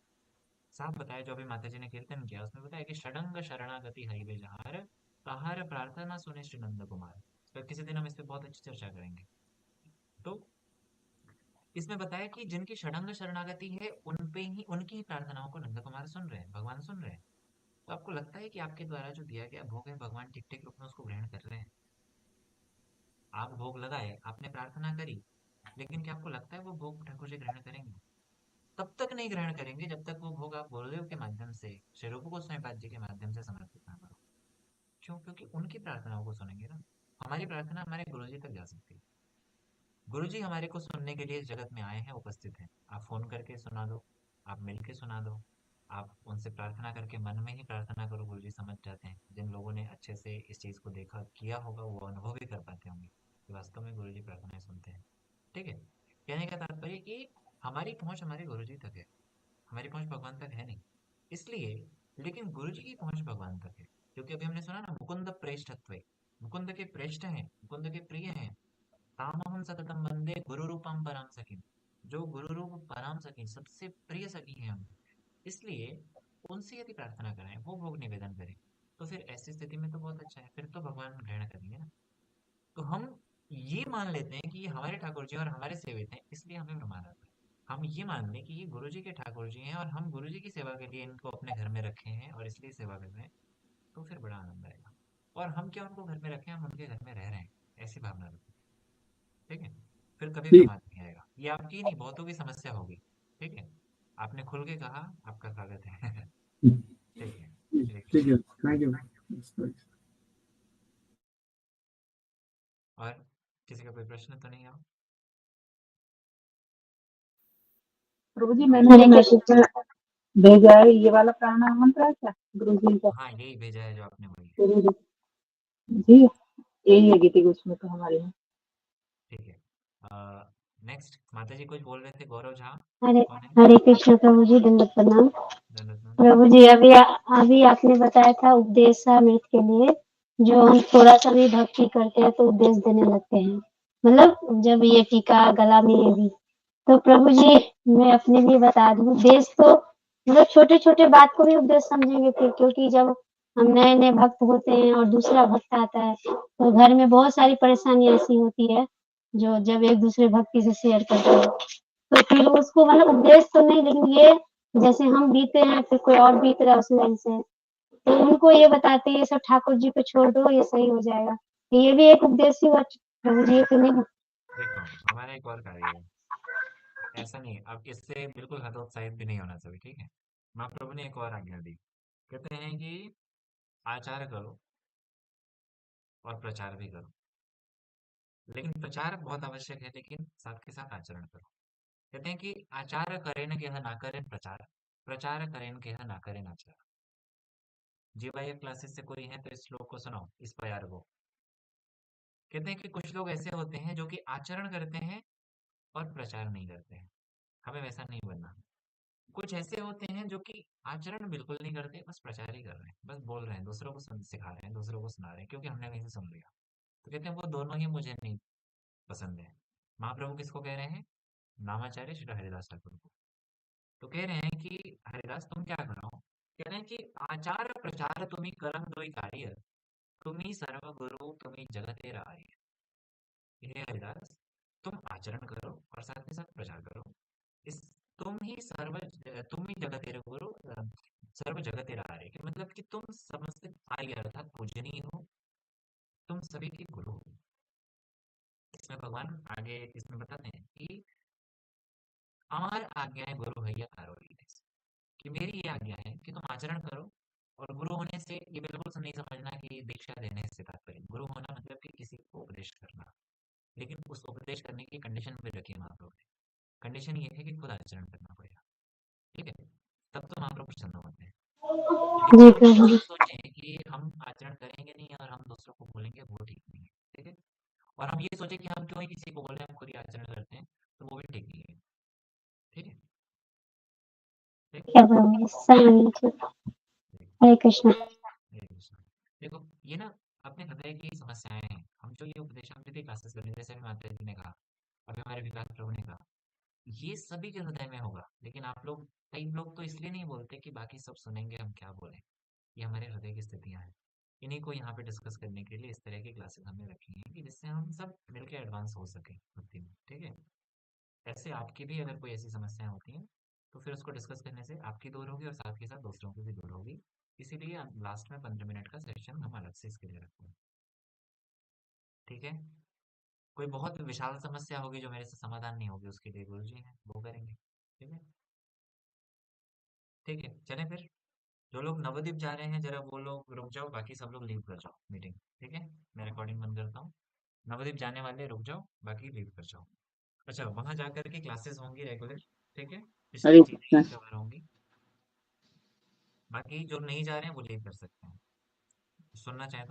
साफ बताया, जो अभी माता जी ने कीर्तन किया उसमें बताया कि षडंग शरणागति हरिवे जहार, तहार प्रार्थना सुने श्री नंद कुमार। तो किसी दिन हम इस पे बहुत अच्छी चर्चा करेंगे। तो इसमें बताया कि जिनकी षडंग शरणागति है उन पे ही, उनकी ही प्रार्थनाओं को नंद कुमार सुन रहे हैं, भगवान सुन रहे हैं। तो आपको लगता है कि आपके द्वारा जो दिया गया भोग है, भगवान ठीक ठीक रूप में उसको ग्रहण कर रहे हैं? आप भोग लगाए, आपने प्रार्थना करी, लेकिन क्या आपको लगता है वो भोग ठाकुर जी ग्रहण करेंगे? तब तक नहीं ग्रहण करेंगे जब तक वो भोग आप गुरुदेव के माध्यम से, श्री रूप गोस्वामी पाद जी के माध्यम से समर्पित ना करो। क्यों? क्योंकि उनकी प्रार्थनाओं को सुनेंगे ना। हमारी प्रार्थना हमारे गुरु जी तक जा सकती है। गुरु जी हमारे को सुनने के लिए इस जगत में आए हैं, उपस्थित हैं। आप फोन करके सुना दो, आप मिल के सुना दो, आप उनसे प्रार्थना करके मन में ही प्रार्थना करो, गुरु जी समझ जाते हैं। जिन लोगों ने अच्छे से इस चीज को देखा किया होगा वो अनुभव भी कर पाते होंगे कि वास्तव में गुरु जी प्रार्थनाएं सुनते हैं। ठीक है? कहने का तात्पर्य कि हमारी पहुंच हमारे गुरु जी तक है, हमारी पहुंच भगवान तक है नहीं। इसलिए, लेकिन गुरु जी की पहुंच भगवान तक है, क्योंकि अभी हमने सुना ना, मुकुंद प्रेष्ठत्व, मुकुंद के प्रेष्ठ हैं, मुकुंद के प्रिय हैं। तामहम सततम वंदे गुरु रूपम पराम सखी। जो गुरु रूप पराम सखी, सबसे प्रिय सखी है हम। इसलिए उनसे यदि प्रार्थना कराएं, वो भोग निवेदन करें, तो फिर ऐसी स्थिति में तो बहुत अच्छा है, फिर तो भगवान ग्रहण करेंगे ना। तो हम ये मान लेते हैं कि ये हमारे ठाकुर जी और हमारे सेवित हैं, इसलिए हमें प्रमाद आता है। हम ये मान लें कि ये गुरु जी के ठाकुर जी हैं और हम गुरु जी की सेवा के लिए इनको अपने घर में रखे हैं और इसलिए सेवा कर रहे हैं, तो फिर बड़ा आनंद आएगा। और हम क्या उनको घर में रखे हैं, हम उनके घर में रह रहे हैं, ऐसी भावना रखें। ठीक है? फिर कभी
ठीक
प्रमाद नहीं आएगा। ये आपकी नहीं, बहुतों की समस्या होगी। ठीक है? आपने खुल के कहा, आपका स्वागत है। ठीक है, हरे
ठीक
कृष्ण।
है, थैंक यू।
और किसी का कोई प्रश्न तो नहीं है?
प्रभु जी मैंने जो मैसेज में भेजा है ये वाला प्राणायाम मंत्र है क्या गुरु जी का?
हाँ, यही भेजा है जो आपने बोली।
गुरु जी यही है गीति उसमें तो हमारे यहाँ।
ठीक है। नेक्स्ट माता जी कुछ बोल रहे थे, गौरव झा
हरे
कौन है?
हरे कृष्ण प्रभु जी, दंडवत प्रणाम।
धन्यवाद।
प्रभु जी, अभी आपने बताया था उपदेशामृत के लिए, जो हम थोड़ा सा भी भक्ति करते हैं तो उपदेश देने लगते हैं, मतलब जब ये टीका गला में ये भी। तो प्रभु जी, मैं अपने लिए बता दूं, उपदेश तो मतलब छोटे छोटे बात को भी उपदेश समझेंगे फिर, क्योंकि जब हम नए नए भक्त होते हैं और दूसरा भक्त आता है तो घर में बहुत सारी परेशानियां ऐसी होती है जो जब एक दूसरे भक्ति से शेयर करते हैं तो फिर उसको मतलब उपदेश तो नहीं, लेकिन ये जैसे हम बीते हैं फिर कोई और बीत रहा है उस लाइन से, तो उनको ये बताते हैं ये सब ठाकुर जी पे छोड़ दो, ये सही हो जाएगा। तो ये भी एक उपदेश ही हुआ प्रभु जी, ये तो नहीं।
देखो, हमारा एक और कार्य है, ऐसा नहीं, अब इससे बिल्कुल हतोत्साहित भी नहीं होना चाहिए। ठीक है? महाप्रभु ने एक और आज्ञा दी, कहते हैं कि आचार करो और प्रचार भी करो। लेकिन प्रचार बहुत आवश्यक है, लेकिन साथ के साथ आचरण करो। कहते हैं कि आचार करें के ना करें प्रचार, प्रचार करें के ना करें आचार। जीवाई क्लासेस से कोई है तो इस श्लोक को सुनाओ, इस प्यार को। कहते हैं कि कुछ लोग ऐसे होते हैं जो कि आचरण करते हैं और प्रचार नहीं करते हैं। हमें वैसा नहीं बनना। कुछ ऐसे होते हैं जो कि आचरण बिल्कुल नहीं करते, बस प्रचार ही कर रहे हैं, बस बोल रहे हैं, दूसरों को सिखा रहे हैं, दूसरों को सुना रहे हैं, क्योंकि हमने कहीं से सुन लिया। तो कहते हैं वो दोनों ही मुझे नहीं पसंद है। महाप्रभु किसको कह रहे हैं? नामाचार्य श्री हरिदास ठाकुर को। तो कह रहे हैं कि हरिदास तुम क्या करो? कह रहे हैं कि आचार प्रचार तुम्ही करम दोई कार्य, तुम्ही सर्व गुरु तुम्ही जगतेर आर्य। हे हरिदास, तुम आचरण करो और साथ के साथ प्रचार करो। इस तुम ही जगतेर गुरु, सर्व जगतेर आर्य, कि मतलब कि तुम समस्त आर्य अर्थात पूजनीय हो, तुम सभी के गुरु हो। इसमें भगवान आगे इसमें बताते हैं कि अमार आज्ञाएं गुरु हैया कारोली, कि मेरी ये आज्ञा है कि तुम आचरण करो। और गुरु होने से ये बिल्कुल नहीं समझना कि दीक्षा देने से तात्पर्य। गुरु होना मतलब कि किसी को उपदेश करना, लेकिन उस उपदेश करने की कंडीशन भी रखी है महाप्रभु ने। कंडीशन ये है कि खुद आचरण करना पड़ेगा, ठीक है, तब तो महाप्रभु प्रसन्न होते हैं।
जी
लेकिन हम
प्रभु
ये
जी।
सोचें कि हम आचरण करेंगे नहीं और हम दूसरों को बोलेंगे, वो ठीक नहीं है, ठीक है। और हम ये सोचें कि हम क्यों ही किसी को बोल रहे हैं, हम खुद ही आचरण करते हैं, तो वो भी ठीक नहीं है, ठीक है। ठीक?
क्या प्रभु जी, समझ हरे कृष्ण।
हरे कृष्ण। देखो ये ना अपने हृदय की समस्याएं हैं। हम जो ये उपदेश हम भी क्लासेस कर रहे हैं, जैसे अभी माता जी ने कहा, अभी हमारे विकास प्रभु ने कहा, ये सभी के हृदय में होगा। लेकिन आप लोग, कई लोग तो इसलिए नहीं बोलते कि बाकी सब सुनेंगे हम क्या बोलें। ये हमारे हृदय की स्थितियां हैं। इन्हीं को यहाँ पे डिस्कस करने के लिए इस तरह की क्लासेस हमने रखी हैं, कि जिससे हम सब मिलकर एडवांस हो सके भक्ति में, ठीक है। ऐसे आपकी भी अगर कोई ऐसी समस्याएं होती हैं, तो फिर उसको डिस्कस करने से आपकी दूर होगी और साथ के साथ दूसरों की भी दूर होगी। इसीलिए लास्ट में 15 मिनट का सेशन हम अलग से इसके लिए रखते हैं, ठीक है। कोई बहुत विशाल समस्या होगी जो मेरे से समाधान नहीं होगी, उसके लिए गुरु जी हैं, वो करेंगे, ठीक है। ठीक है, चलें फिर। जो लोग नवद्वीप जा रहे हैं जरा वो लोग रुक जाओ, बाकी सब लोग लीव कर जाओ मीटिंग, ठीक है। मैं रिकॉर्डिंग बंद करता हूँ। नवद्वीप जाने वाले रुक जाओ, बाकी लीव कर जाओ। अच्छा, वहां जाकर के क्लासेस होंगी रेगुलर, ठीक है, पिछली
हरे
चीजें
कृष्ण।
ही कवर होंगी। बाकी जो नहीं जा रहे हैं वो लीव कर सकते हैं, सुनना चाहें तो